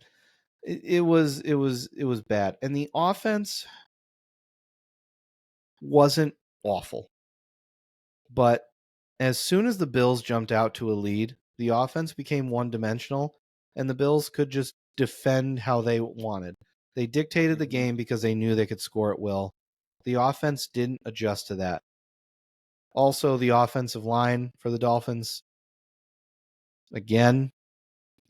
It was bad. And the offense wasn't awful. But as soon as the Bills jumped out to a lead, the offense became one-dimensional, and the Bills could just defend how they wanted. They dictated the game because they knew they could score at will. The offense didn't adjust to that. Also, the offensive line for the Dolphins, again,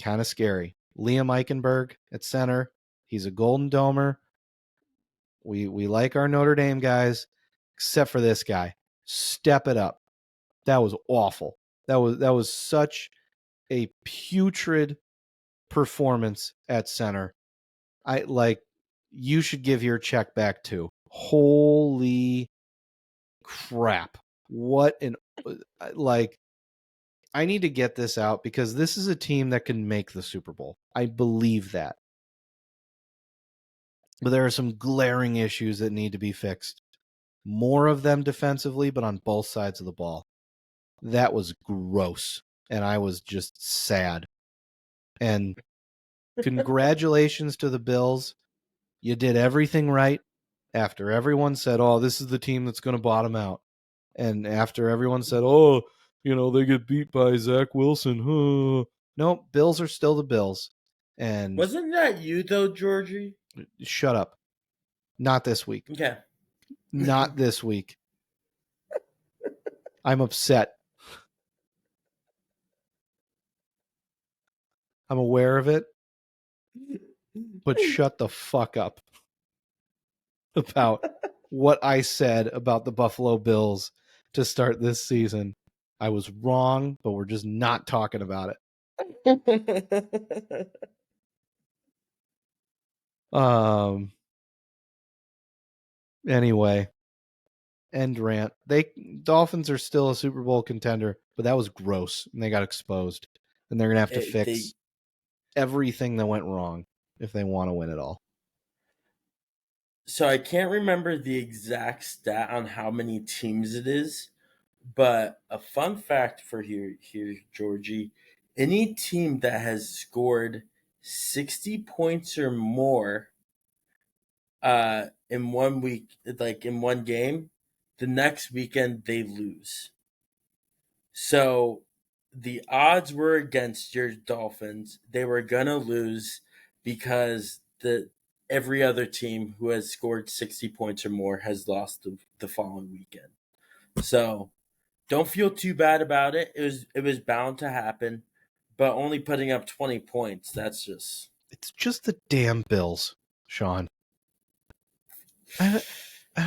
kind of scary. Liam Eichenberg at center. He's a Golden Domer. We like our Notre Dame guys, except for this guy. Step it up. That was awful. That was such a putrid performance at center. You should give your check back too. Holy crap. What an I need to get this out because this is a team that can make the Super Bowl. I believe that. But there are some glaring issues that need to be fixed. More of them defensively, but on both sides of the ball. That was gross. And I was just sad. And congratulations to the Bills. You did everything right after everyone said, oh, this is the team that's going to bottom out. And after everyone said, oh, they get beat by Zach Wilson. Huh. No, Bills are still the Bills. And wasn't that you, though, Georgie? Shut up. Not this week. Okay. Not this week. I'm upset. I'm aware of it. But shut the fuck up about what I said about the Buffalo Bills to start this season. I was wrong, but we're just not talking about it. Anyway, end rant. Dolphins are still a Super Bowl contender, but that was gross, and they got exposed. And they're gonna have to fix everything that went wrong if they want to win it all. So I can't remember the exact stat on how many teams it is, But a fun fact for here, Georgie, any team that has scored 60 points or more in 1 week, like in one game, the next weekend they lose. So the odds were against your Dolphins. They were gonna lose because the every other team who has scored 60 points or more has lost the following weekend. So don't feel too bad about it. It was bound to happen, but only putting up 20 points, that's just It's just the damn Bills, Sean. I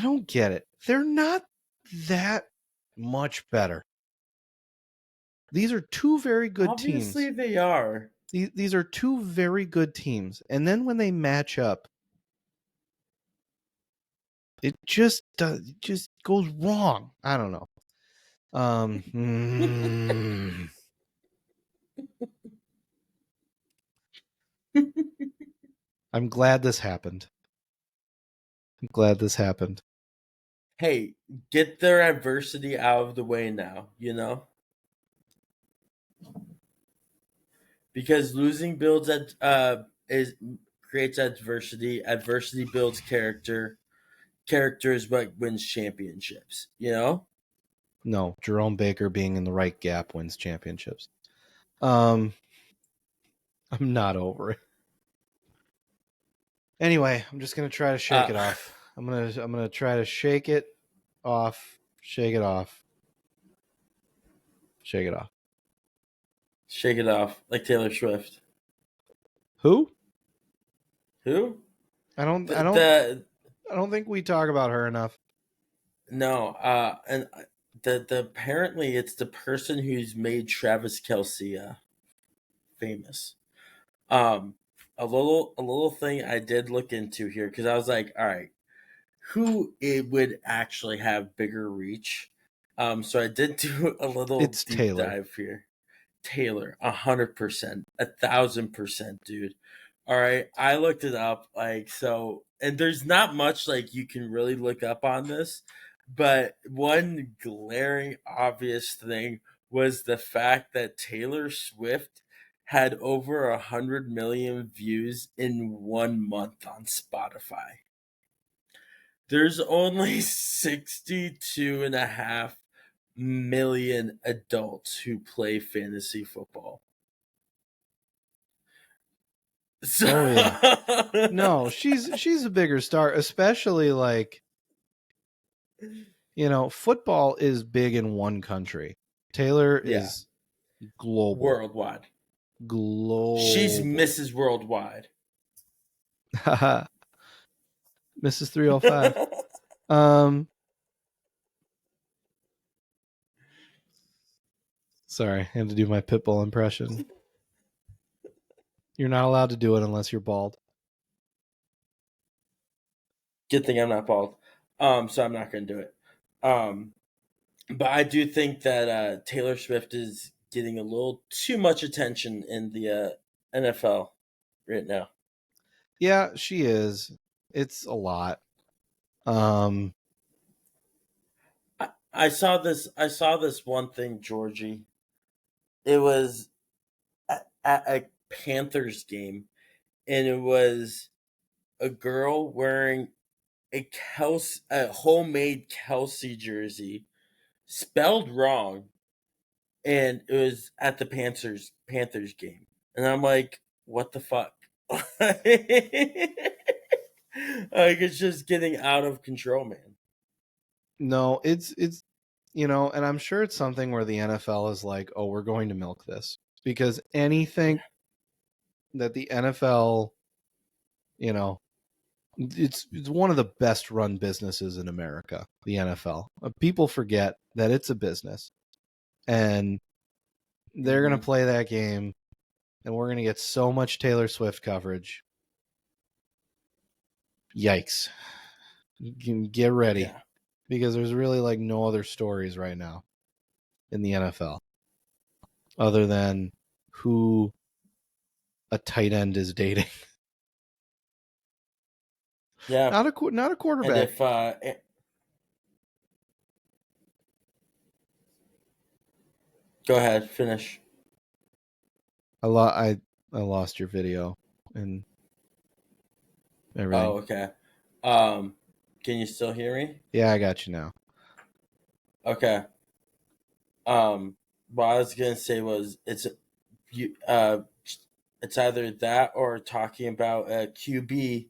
don't get it. They're not that much better. These are two very good obviously teams. they are. These are two very good teams. And then when they match up, it just goes wrong. I don't know. I'm glad this happened. Hey, get their adversity out of the way now, you know? Because losing builds is creates adversity. Adversity builds character. Character is what wins championships, you know? No, Jerome Baker being in the right gap wins championships. I'm not over it. Anyway, I'm just gonna try to shake it off. I'm gonna try to shake it off. Shake it off. Shake it off. Shake it off like Taylor Swift. Who? Who? I don't think we talk about her enough. No, and the apparently it's the person who's made Travis Kelce famous. Um, a little thing I did look into here because I was like, all right, who it would actually have bigger reach? So I did do a little It's deep Taylor. dive here. Taylor, 100%, 1,000%, dude. All right, I looked it up, like so, and there's not much like you can really look up on this, but one glaring obvious thing was the fact that Taylor Swift had over 100 million views in 1 month on Spotify. There's only 62.5 million adults who play fantasy football. So, Oh yeah. No, she's a bigger star, especially like, football is big in one country. Taylor yeah, is global. worldwide. She's Mrs. Worldwide. Mrs. 305. Sorry, I had to do my Pitbull impression. You're not allowed to do it unless you're bald. Good thing I'm not bald. So I'm not going to do it. But I do think that Taylor Swift is getting a little too much attention in the NFL right now. Yeah, she is. It's a lot. I saw this. I saw this one thing, Georgie. It was at a Panthers game, and it was a girl wearing a homemade Kelsey jersey, spelled wrong, and it was at the Panthers game, and I'm like, what the fuck? Like it's just getting out of control, man. No, it's and I'm sure it's something where the NFL is like, oh, we're going to milk this because anything that the NFL, it's one of the best run businesses in America, the NFL. People forget that it's a business, and they're going to play that game, and we're going to get so much Taylor Swift coverage. Yikes. You can get ready. Yeah. Because there's really like no other stories right now in the NFL other than who a tight end is dating. Yeah. Not a quarterback. And if Go ahead, finish. I lost your video and everything. Oh, okay. Can you still hear me? Yeah, I got you now. Okay. What I was gonna say was you it's either that or talking about a QB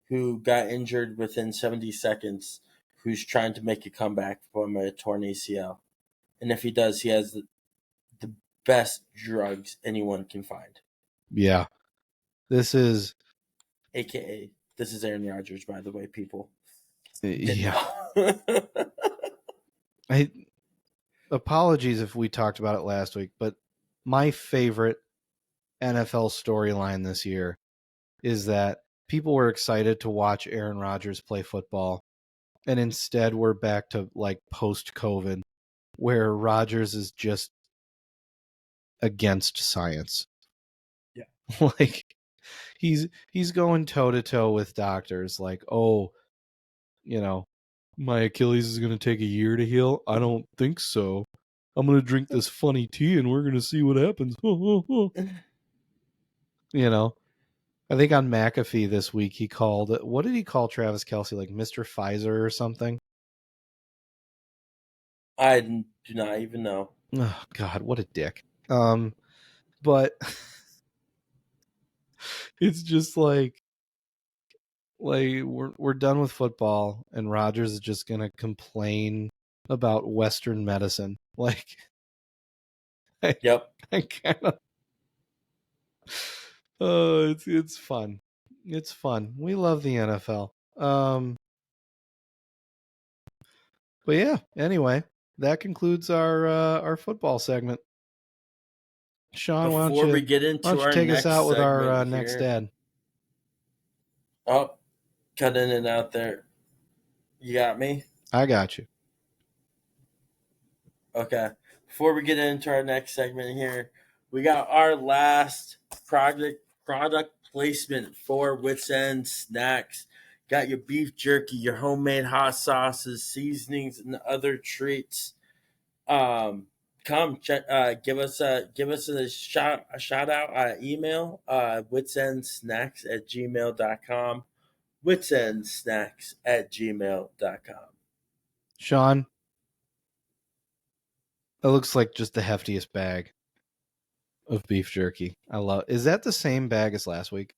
who got injured within 70 seconds, who's trying to make a comeback from a torn ACL, and if he does, he has the best drugs anyone can find. Yeah. This is AKA, this is Aaron Rodgers, by the way, people. Didn't yeah. know. Apologies if we talked about it last week, but my favorite NFL storyline this year is that people were excited to watch Aaron Rodgers play football, and instead we're back to like post-COVID, where Rodgers is just against science. Yeah. Like he's going toe to toe with doctors, like, oh, my Achilles is going to take a year to heal. I don't think so. I'm going to drink this funny tea and we're going to see what happens. I think on McAfee this week he called, what did he call Travis Kelce? Like Mr. Pfizer or something? I do not even know. Oh God, what a dick. But it's just like we're done with football and Rodgers is just going to complain about Western medicine. Like Yep. I kind of it's fun. It's fun. We love the NFL. But yeah, anyway, that concludes our football segment. Sean, Before we get into our take us next out with our segment next here- ad? Oh, cut in and out there. You got me? I got you. Okay. Before we get into our next segment here, we got our last product placement for Wits End Snacks. Got your beef jerky, your homemade hot sauces, seasonings, and other treats. Come check. Give us a shout out. Email witsendsnacks@gmail.com. witsendsnacks@gmail.com. Sean, it looks like just the heftiest bag of beef jerky. Is that the same bag as last week?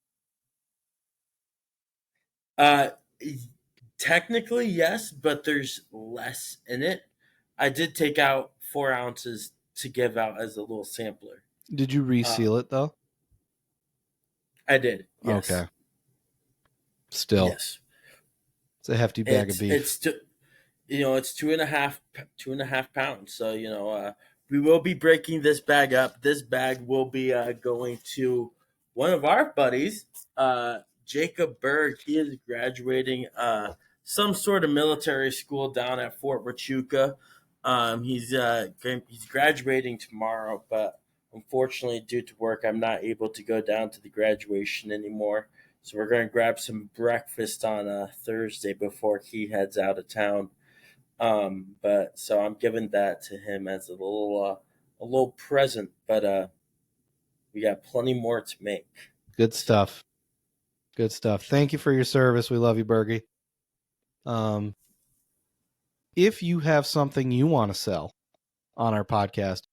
Technically yes, but there's less in it. I did take out 4 ounces to give out as a little sampler. Did you reseal it though? I did. Yes. Okay. Still, Yes. it's a hefty bag of beef. It's 2.5 pounds. So we will be breaking this bag up. This bag will be going to one of our buddies, Jacob Berg. He is graduating some sort of military school down at Fort Huachuca. He's graduating tomorrow, but unfortunately, due to work, I'm not able to go down to the graduation anymore. So we're going to grab some breakfast on Thursday before he heads out of town. But so I'm giving that to him as a little present. But we got plenty more to make. Good stuff. Good stuff. Thank you for your service. We love you, Bergie. If you have something you want to sell on our podcast,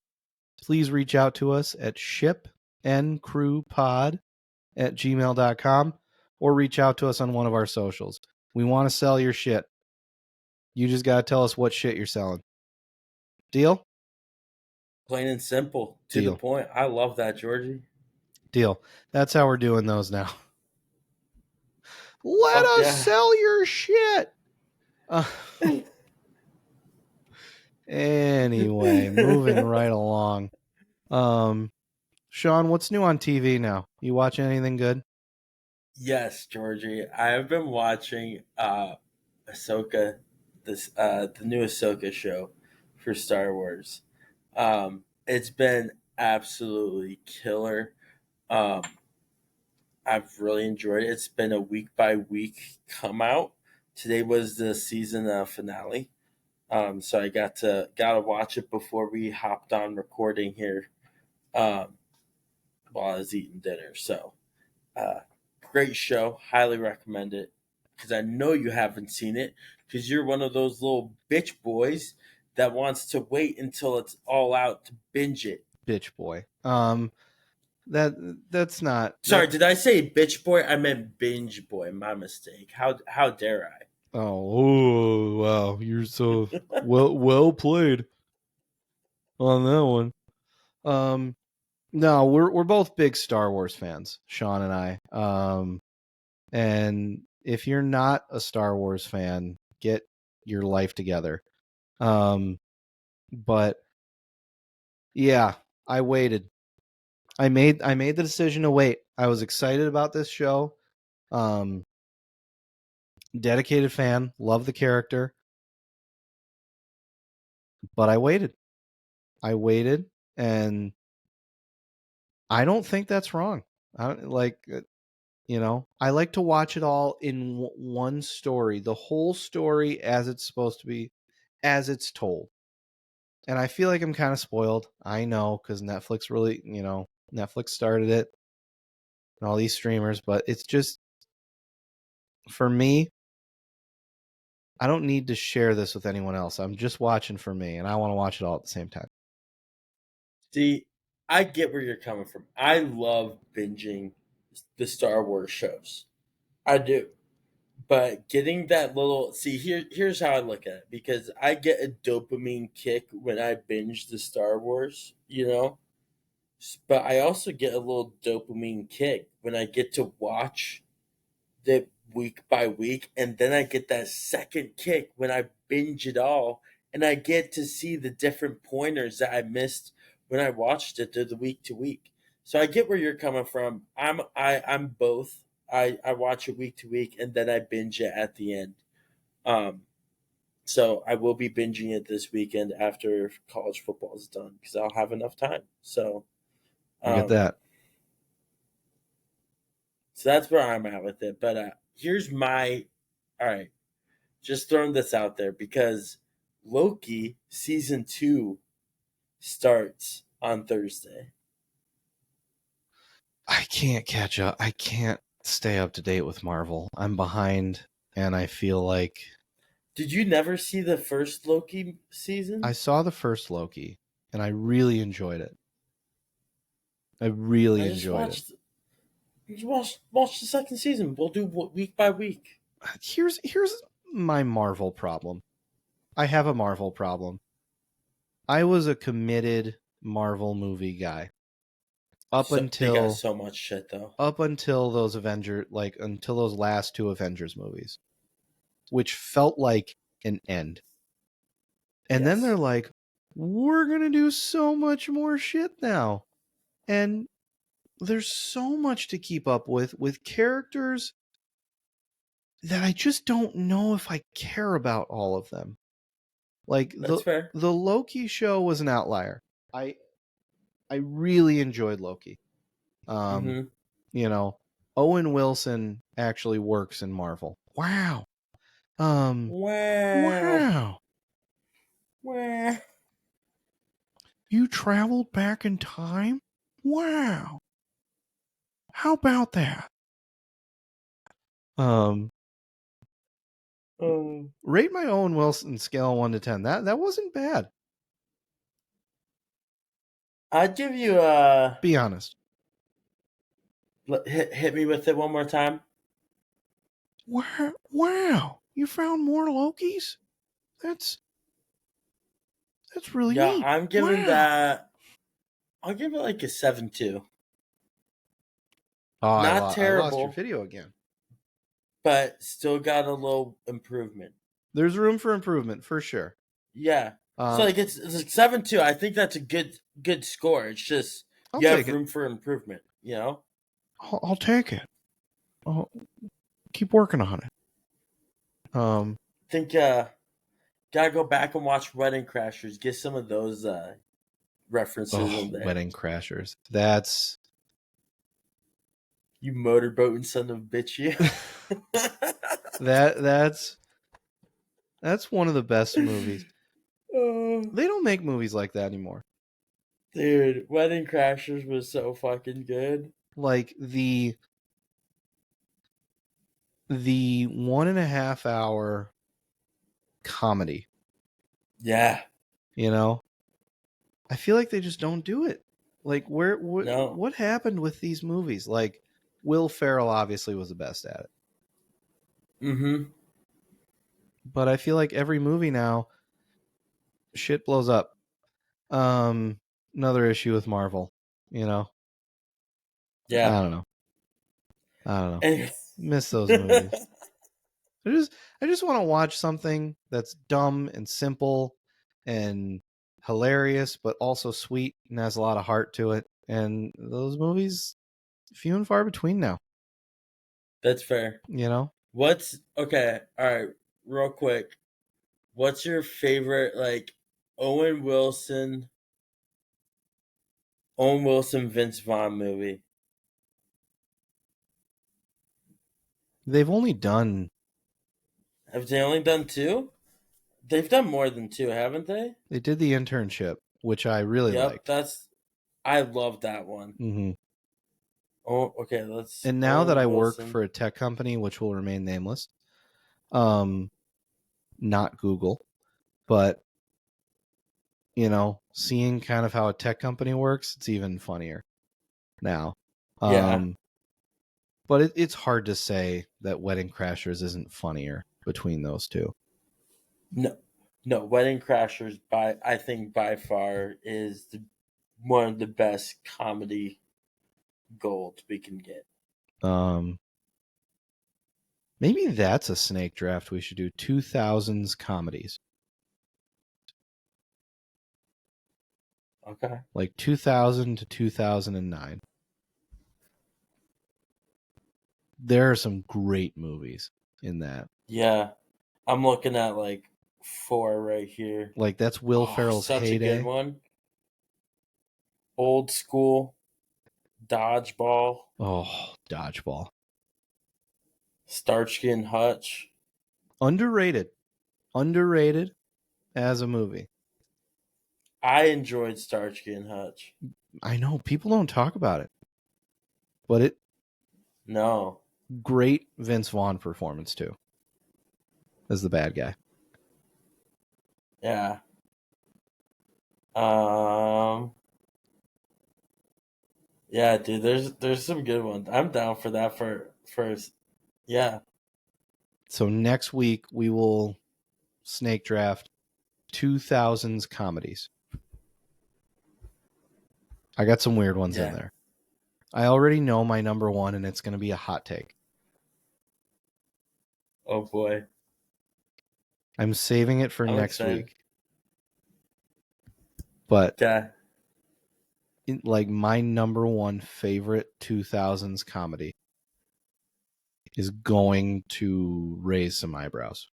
please reach out to us at shipncrewpod@gmail.com or reach out to us on one of our socials. We want to sell your shit. You just got to tell us what shit you're selling. Deal? Plain and simple, to Deal. the point. I love that, Georgie. Deal. That's how we're doing those now. Let us sell your shit. Anyway, moving right along. Sean, what's new on TV now? You watching anything good? Yes, Georgie. I have been watching Ahsoka, the new Ahsoka show for Star Wars. It's been absolutely killer. I've really enjoyed it. It's been a week by week come out. Today was the season finale. So I gotta watch it before we hopped on recording here, um, while I was eating dinner. So uh, great show, highly recommend it because I know you haven't seen it because you're one of those little bitch boys that wants to wait until it's all out to binge it. Bitch boy. That's not Sorry, that. did I say bitch boy? I meant binge boy. My mistake. How dare I? Oh, wow, you're so well played on that one. No, we're both big Star Wars fans, Sean and I. And if you're not a Star Wars fan, get your life together. But yeah, I waited. I made the decision to wait. I was excited about this show. Dedicated fan, love the character, but I waited. And I don't think that's wrong. I don't like I like to watch it all in one story, the whole story as it's supposed to be, as it's told. And I feel like I'm kind of spoiled. I know, because Netflix really, Netflix started it and all these streamers, but it's just, for me, I don't need to share this with anyone else. I'm just watching for me, and I want to watch it all at the same time. See, I get where you're coming from. I love binging the Star Wars shows. I do. But getting that little here's how I look at it because I get a dopamine kick when I binge the Star Wars, but I also get a little dopamine kick when I get to watch the week by week, and then I get that second kick when I binge it all, and I get to see the different pointers that I missed when I watched it through the week to week. So I get where you're coming from. I'm both. I watch it week to week, and then I binge it at the end. Um, so I will be binging it this weekend after college football is done because I'll have enough time. So, You get um, that? so that's where I'm at with it. But here's my all right. Just throwing this out there because Loki season 2 starts on Thursday. I can't catch up. I can't stay up to date with Marvel. I'm behind, and I feel like Did you never see the first Loki season? I saw the first Loki, and I really enjoyed it. I really I just enjoyed it. watched. You watch the second season. We'll do week by week. Here's my Marvel problem. I have a Marvel problem. I was a committed Marvel movie guy up So they got until so much shit though. those until those last two Avengers movies, which felt like an end. And then Yes. they're like, we're going to do so much more shit now. And there's so much to keep up with characters that I just don't know if I care about all of them. Like That's fair. the Loki show was an outlier. I really enjoyed Loki. Mm-hmm. Owen Wilson actually works in Marvel. Wow. Wow. Wow. Wow. You traveled back in time? Wow. How about that? Rate my Owen Wilson scale 1 to 10. That wasn't bad. I'd give you Be honest. hit me with it one more time. Wow. You found more Lokis? That's really Yeah, neat. I'm giving Wow. that. I'll give it like a 7.2. Oh, Not I lost your terrible, video again. but still got a little improvement. There's room for improvement for sure. Yeah. So like it's like 7.2. I think that's a good score. It's just I'll you have take it. room for improvement. I'll take it. I'll keep working on it. I think gotta go back and watch Wedding Crashers. Get some of those references in there. Wedding Crashers. That's You motorboating son of a bitch, you. that's one of the best movies. They don't make movies like that anymore. Dude, Wedding Crashers was so fucking good. Like the 1.5 hour comedy, Yeah. you know, I feel like they just don't do it. Like No. what happened with these movies? Like Will Ferrell obviously was the best at it. Mm-hmm. But I feel like every movie now shit blows up. Another issue with Marvel, you know. Yeah. I don't know. And- Miss those movies. I just want to watch something that's dumb and simple and hilarious, but also sweet and has a lot of heart to it. And those movies, few and far between now. That's fair. You know, Okay, all right, real quick. What's your favorite, like, Owen Wilson, Vince Vaughn movie? they've only done. Have they only done two? They've done more than two, haven't they? They did The Internship, which I really Yep, liked. I love that one. Mm-hmm. Oh, okay, let's. And now that Owen I work Wilson. for a tech company, which will remain nameless, not Google, but you know, seeing kind of how a tech company works, it's even funnier now. Yeah. But it's hard to say that Wedding Crashers isn't funnier between those two. No, Wedding Crashers I think by far is one of the best comedy gold we can get. Maybe that's a snake draft we should do. 2000s comedies. Okay. Like 2000 to 2009. There are some great movies in that. Yeah. I'm looking at like 4 right here. Like that's Will Ferrell's such heyday. a good one. Old School, Dodgeball, Oh, Dodgeball. Starsky and Hutch. Underrated as a movie. I enjoyed Starsky and Hutch. I know people don't talk about it, but it No. great Vince Vaughn performance too as the bad guy. Yeah. Yeah, dude, there's some good ones. I'm down for that for first. Yeah. So next week we will snake draft 2000s comedies. I got some weird ones in there. I already know my number one, and it's going to be a hot take. Oh boy. I'm saving it for next excited. week. But Yeah. like my number one favorite 2000s comedy is going to raise some eyebrows.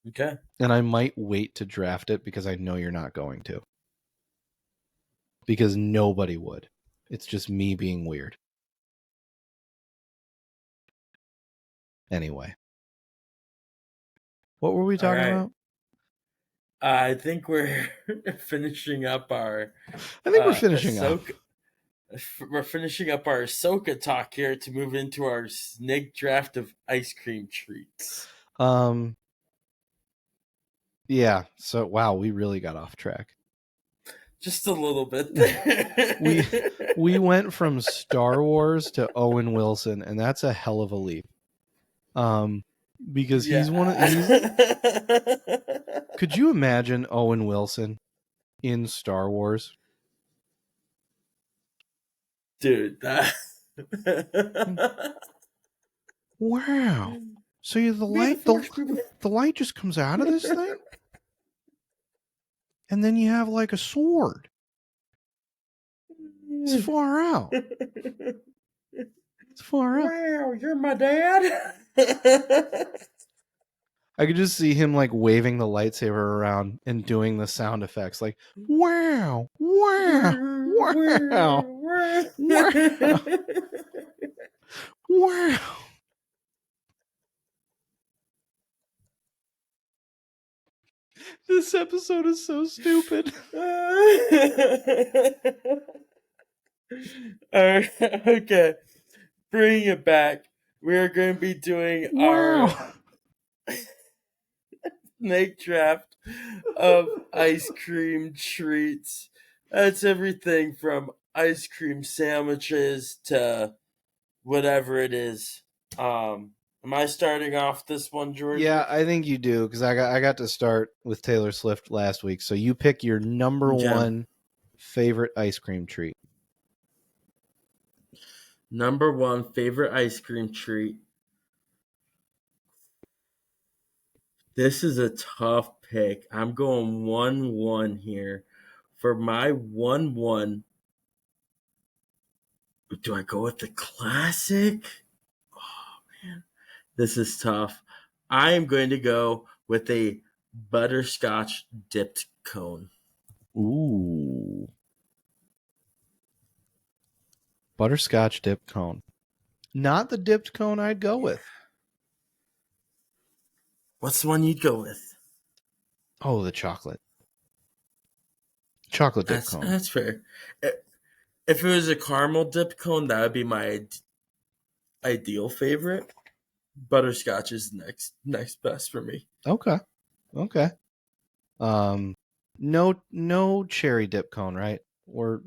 Okay. And I might wait to draft it because I know you're not going to. Because nobody would. It's just me being weird. Anyway. What were we talking about? I think we're finishing up our. I think we're finishing up. We're finishing up our Ahsoka talk here to move into our snake draft of ice cream treats. Yeah. So wow, we really got off track. Just a little bit there. we went from Star Wars to Owen Wilson, and that's a hell of a leap. Because he's one of Could you imagine Owen Wilson in Star Wars? Dude, Wow. So the light just comes out of this thing? And then you have like a sword. It's far out. It's far out. Wow, you're my dad? I could just see him like waving the lightsaber around and doing the sound effects like wow, wow, wow, wow, wow. This episode is so stupid. Alright, okay. Bringing it back. We are going to be doing our snake draft of ice cream treats. That's everything from ice cream sandwiches to whatever it is. Am I starting off this one, George? Yeah, I think you do, because I got to start with Taylor Swift last week. So you pick your number one favorite ice cream treat. Number one favorite ice cream treat. This is a tough pick. I'm going 1-1 here. For my 1-1, do I go with the classic? Oh, man. This is tough. I am going to go with a butterscotch dipped cone. Ooh. Butterscotch dipped cone. Not the dipped cone I'd go with. What's the one you'd go with? Oh, the chocolate. Chocolate dipped cone. That's fair. If it was a caramel dipped cone, that would be my ideal favorite. Butterscotch is next best for me. Okay. No cherry dip cone, right? We're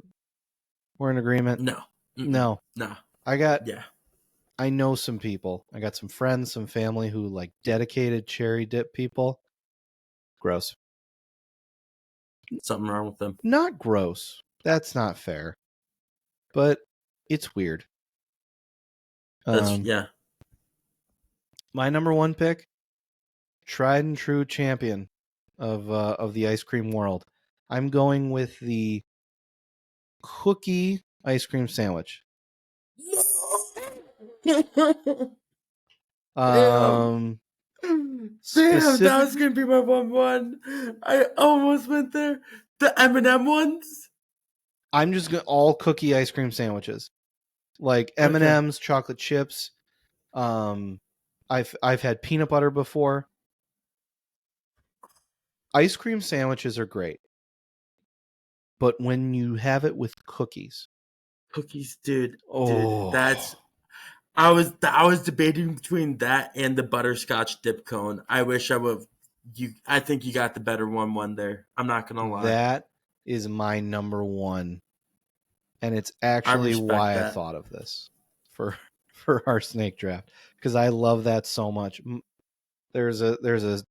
in agreement. No. No. No. I know some people. I got some friends, some family who like dedicated cherry dip people. Gross. Something wrong with them. Not gross. That's not fair. But it's weird. Yeah. My number one pick, tried and true champion of the ice cream world. I'm going with the cookie ice cream sandwich. Damn, that was gonna be my 1-1. I almost went there. The M&M ones. I'm just going all cookie ice cream sandwiches, like M&Ms, chocolate chips. I've had peanut butter before. Ice cream sandwiches are great, but when you have it with cookies, dude, that's. I was debating between that and the butterscotch dip cone. I wish I would. I think you got the better 1-1 there. I'm not gonna lie. That is my number one, and it's actually why I thought of this for our snake draft, because I love that so much. There's a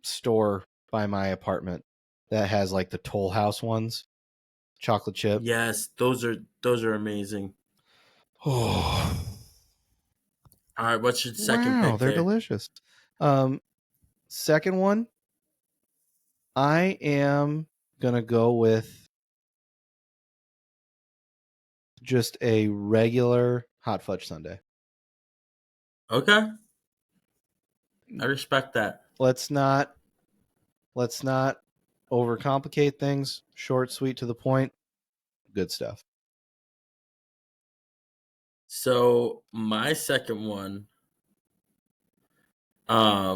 store by my apartment that has like the Toll House ones, chocolate chip. Yes, those are amazing. Oh, all right. What's your second pick? They're delicious. Second one, I am gonna go with just a regular hot fudge sundae. Okay, I respect that. Let's not overcomplicate things. Short, sweet, to the point. Good stuff. So my second one, I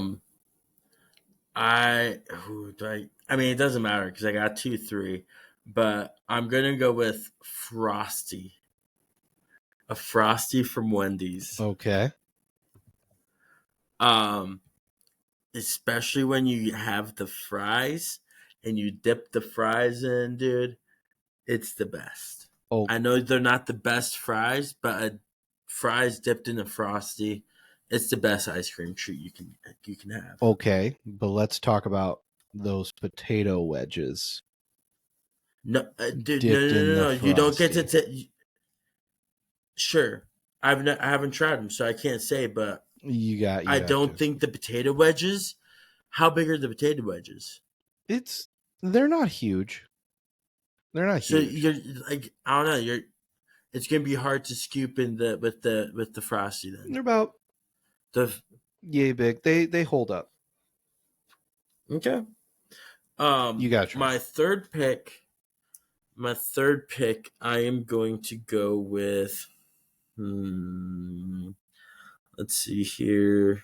mean, it doesn't matter because I got 2-3, but I'm gonna go with Frosty. A Frosty from Wendy's. Okay. Especially when you have the fries and you dip the fries in, dude, it's the best. Oh, I know they're not the best fries, but fries dipped in a Frosty, it's the best ice cream treat you can have. okay, but let's talk about those potato wedges. No, dude, no. You don't get to. Sure, I haven't tried them, so I can't say. But I don't think the potato wedges. How big are the potato wedges? They're not huge. So you're like, I don't know. It's gonna be hard to scoop in with the Frosty then. They're about yay big. They hold up. Okay. You got to try. My third pick, I am going to go with. Let's see here.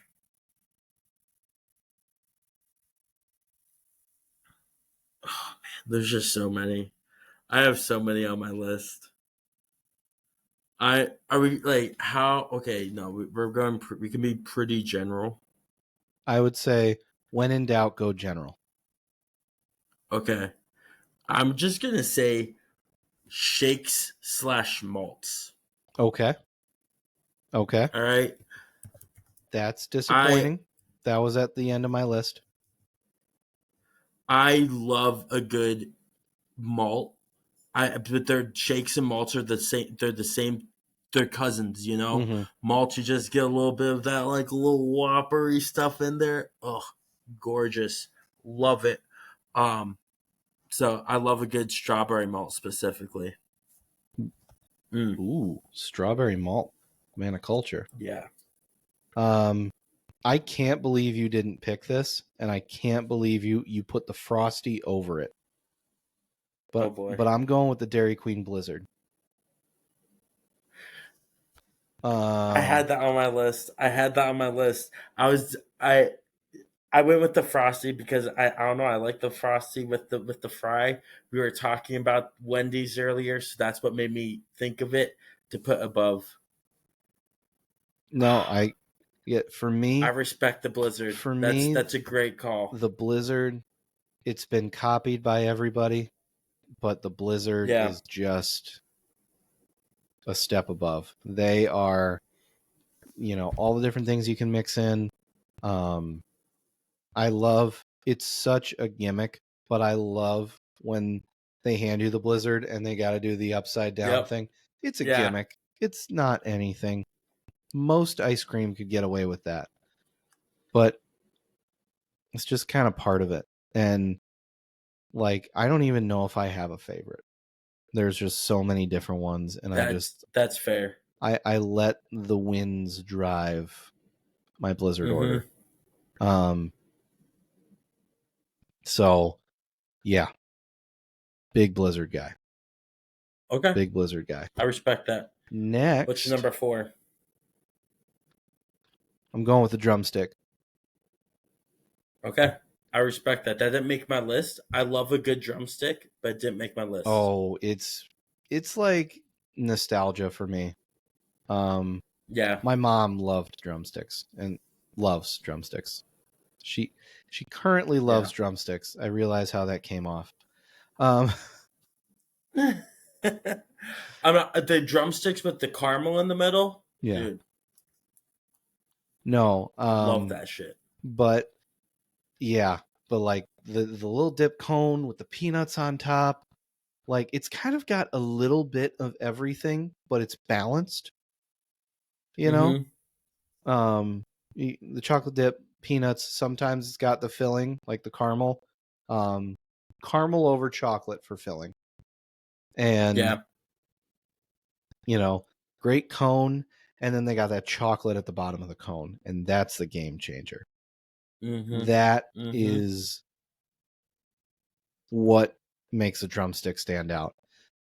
There's just so many. I have so many on my list. Are we like how? Okay, no, we're going. We can be pretty general. I would say, when in doubt, go general. Okay, I'm just gonna say shakes / malts. Okay. Okay. All right, That's I disappointing. That was at the end of my list. I love a good malt. But their shakes and malts are the same. They're the same. They're cousins, you know. Mm-hmm. Malt, you just get a little bit of that like little whoppery stuff in there. Oh, gorgeous, love it. So I love a good strawberry malt specifically. Ooh, strawberry malt. Man of culture. Yeah. I can't believe you didn't pick this, and I can't believe you put the Frosty over it. Oh But boy. I'm going with the Dairy Queen Blizzard. I had that on my list. I went with the frosty because I don't know, I like the frosty with the fry. We were talking about Wendy's earlier, so that's what made me think of it to put above. No, for I me, respect the Blizzard. For That's me, that's a great call. the Blizzard, it's been copied by everybody, but the Blizzard Yeah. is just a step above. They are, all the different things you can mix in. I love, it's such a gimmick, but I love when they hand you the Blizzard and they got to do the upside down Yep. thing. It's a Yeah. gimmick. It's not anything. Most ice cream could get away with that, but it's just kind of part of it. And like, I don't even know if I have a favorite. There's just so many different ones, and That's fair. I let the winds drive my Blizzard Mm-hmm. order. So yeah, big Blizzard guy. Okay. Big Blizzard guy. I respect that. Next, What's your number 4? I'm going with the drumstick. Okay. I respect that. That didn't make my list. I love a good drumstick, but it didn't make my list. Oh, it's like nostalgia for me. Yeah. My mom loved drumsticks and loves drumsticks. She currently loves drumsticks. I realize how that came off. I'm not, the drumsticks with the caramel in the middle. Yeah. Dude, No. love that shit. But yeah, but like the little dip cone with the peanuts on top, like it's kind of got a little bit of everything, but it's balanced. You know? The chocolate dip, peanuts, sometimes it's got the filling, like the caramel. Caramel over chocolate for filling. And Yeah. great cone, and then they got that chocolate at the bottom of the cone, and that's the game changer. That is what makes a drumstick stand out.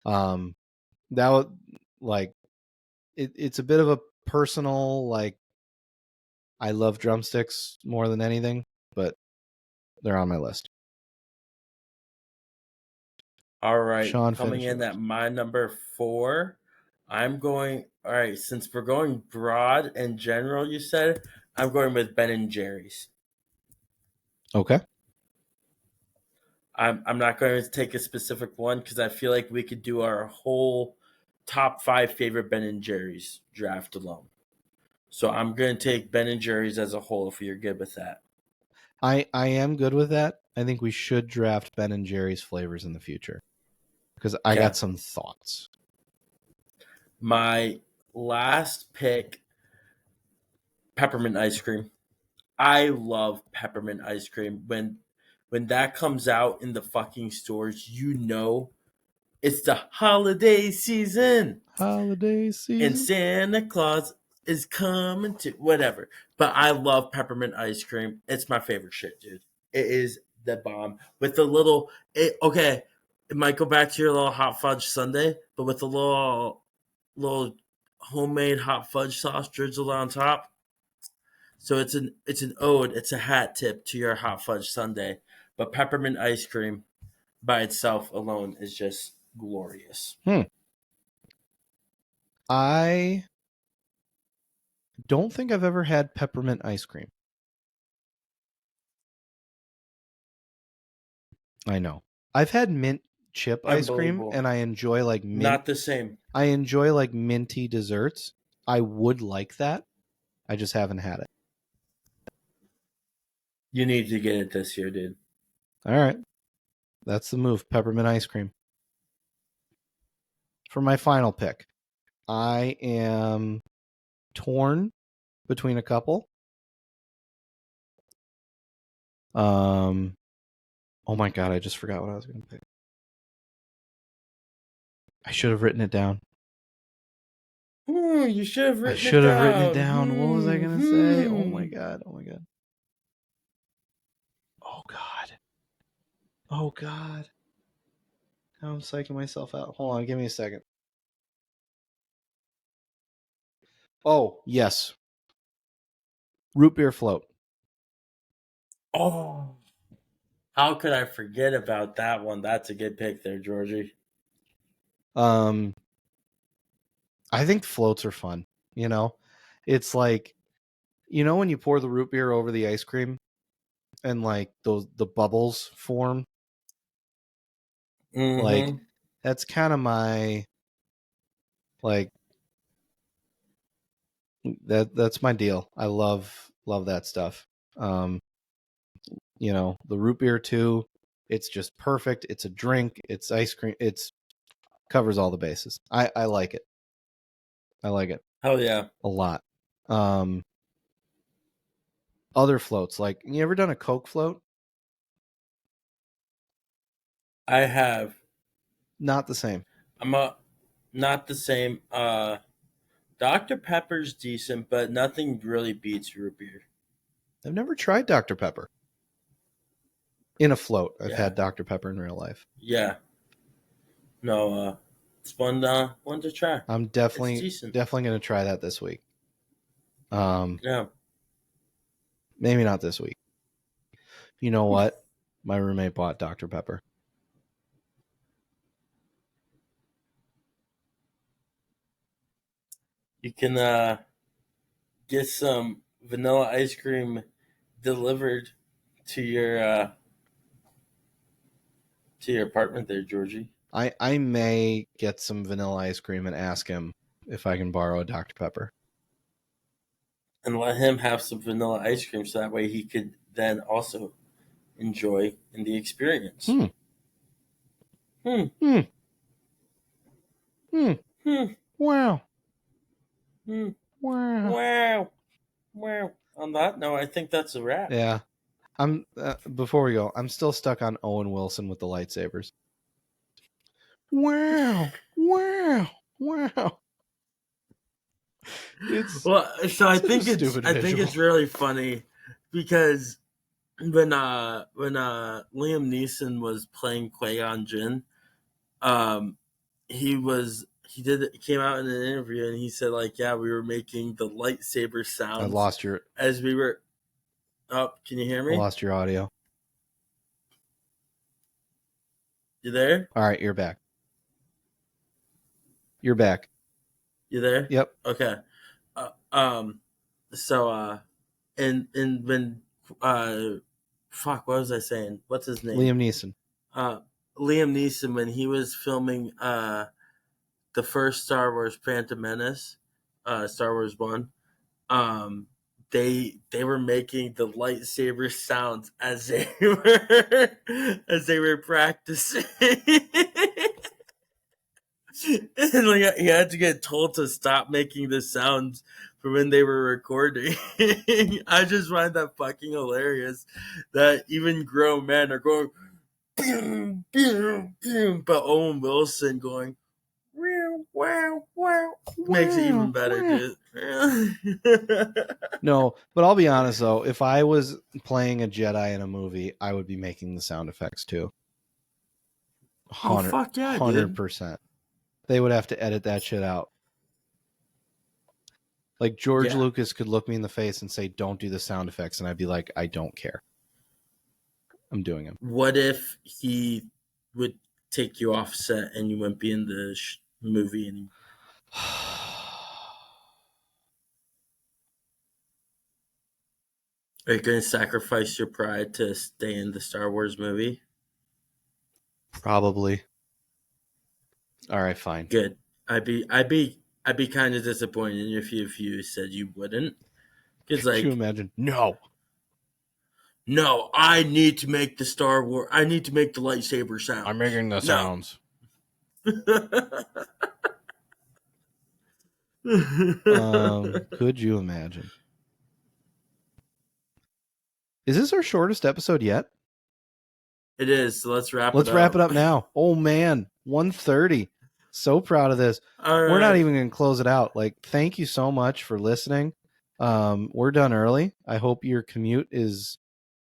That would, like, it's a bit of a personal, like, I love drumsticks more than anything, but they're on my list. All right. Sean, Coming finish in yours. at my number 4, I'm going. All right. Since we're going broad and general, you said, I'm going with Ben and Jerry's. Okay. I'm not going to take a specific one because I feel like we could do our whole top 5 favorite Ben and Jerry's draft alone. So I'm going to take Ben and Jerry's as a whole if you're good with that. I am good with that. I think we should draft Ben and Jerry's flavors in the future because I got some thoughts. My last pick, peppermint ice cream. I love peppermint ice cream. When that comes out in the fucking stores, you know it's the holiday season. Holiday season. And Santa Claus is coming to whatever. But I love peppermint ice cream. It's my favorite shit, dude. It is the bomb. With the little okay, it might go back to your little hot fudge sundae, but with the little homemade hot fudge sauce drizzled on top. So it's an ode, it's a hat tip to your hot fudge sundae. But peppermint ice cream, by itself alone is just glorious. I don't think I've ever had peppermint ice cream. I know. I've had mint chip ice cream, Unbelievable. and I enjoy like mint. Not the same. I enjoy like minty desserts. I would like that. I just haven't had it. You need to get it this year, dude. All right. That's the move. Peppermint ice cream. For my final pick, I am torn between a couple. Oh my God, I just forgot what I was going to pick. I should have written it down. You should have written it down. I should have written it down. What was I going to say? Oh my God. Oh my God. Oh God. Oh God. Now I'm psyching myself out. Hold on, give me a second. Oh, yes. Root beer float. Oh. How could I forget about that one? That's a good pick there, Georgie. I think floats are fun. You know, it's like, you know, when you pour the root beer over the ice cream and like the bubbles form. Mm-hmm. Like that's kind of my like that's my deal. I love that stuff. You know, the root beer too. It's just perfect. It's a drink. It's ice cream. It's covers all the bases. I like it. I like it. Hell yeah. A lot. Other floats, like, you ever done a Coke float? I have. Not the same. Not the same. Dr. Pepper's decent, but nothing really beats root beer. I've never tried Dr. Pepper. In a float, I've Yeah. had Dr. Pepper in real life. Yeah. No, it's one to try. I'm definitely decent. going to try that this week. Yeah. Maybe not this week. You know what? My roommate bought Dr. Pepper. You can get some vanilla ice cream delivered to your apartment there, Georgie. I may get some vanilla ice cream and ask him if I can borrow a Dr. Pepper. And let him have some vanilla ice cream so that way he could then also enjoy in the experience. Wow. Wow. On that note, I think that's a wrap. Yeah. I'm before we go, I'm still stuck on Owen Wilson with the lightsabers. Wow. It's so I think stupid it's visual. really funny because when Liam Neeson was playing Qui-Gon Jinn, he came out in an interview and he said, like, yeah, we were making the lightsaber sounds. I lost your as we were. Oh, can you hear me? I lost your audio. You there? All right, you're back. You're back. You there? Yep. Okay. So and when fuck, what was I saying? What's his name? Liam Neeson. Liam Neeson, when he was filming the first Star Wars Phantom Menace, Star Wars 1, they were making the lightsaber sounds as they were practicing. And like he had to get told to stop making the sounds for when they were recording. I just find that fucking hilarious that even grown men are going boom, boom, boom, but Owen Wilson going wow makes it even better, dude. No, but I'll be honest though, if I was playing a Jedi in a movie, I would be making the sound effects too. Oh fuck yeah, 100%. They would have to edit that shit out. Like George Lucas could look me in the face and say, "Don't do the sound effects," and I'd be like, "I don't care. I'm doing them." What if he would take you off set and you wouldn't be in the movie anymore? Are you going to sacrifice your pride to stay in the Star Wars movie? Probably. All right, fine. Good. I'd be kind of disappointed if you said you wouldn't. Because Could you imagine? No, I need to make the Star Wars. I need to make the lightsaber sound. I'm making the sounds. Could you imagine? Is this our shortest episode yet? It is. So let's wrap Let's wrap it up now. Oh man, 1:30. So proud of this. All right. We're not even going to close it out. Like, thank you so much for listening. We're done early. I hope your commute is,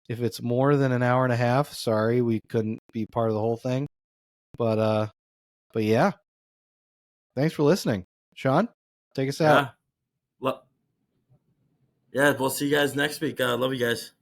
if it's more than an hour and a half, sorry we couldn't be part of the whole thing. But yeah. Thanks for listening. Sean, take us out. Yeah, we'll see you guys next week. Love you guys.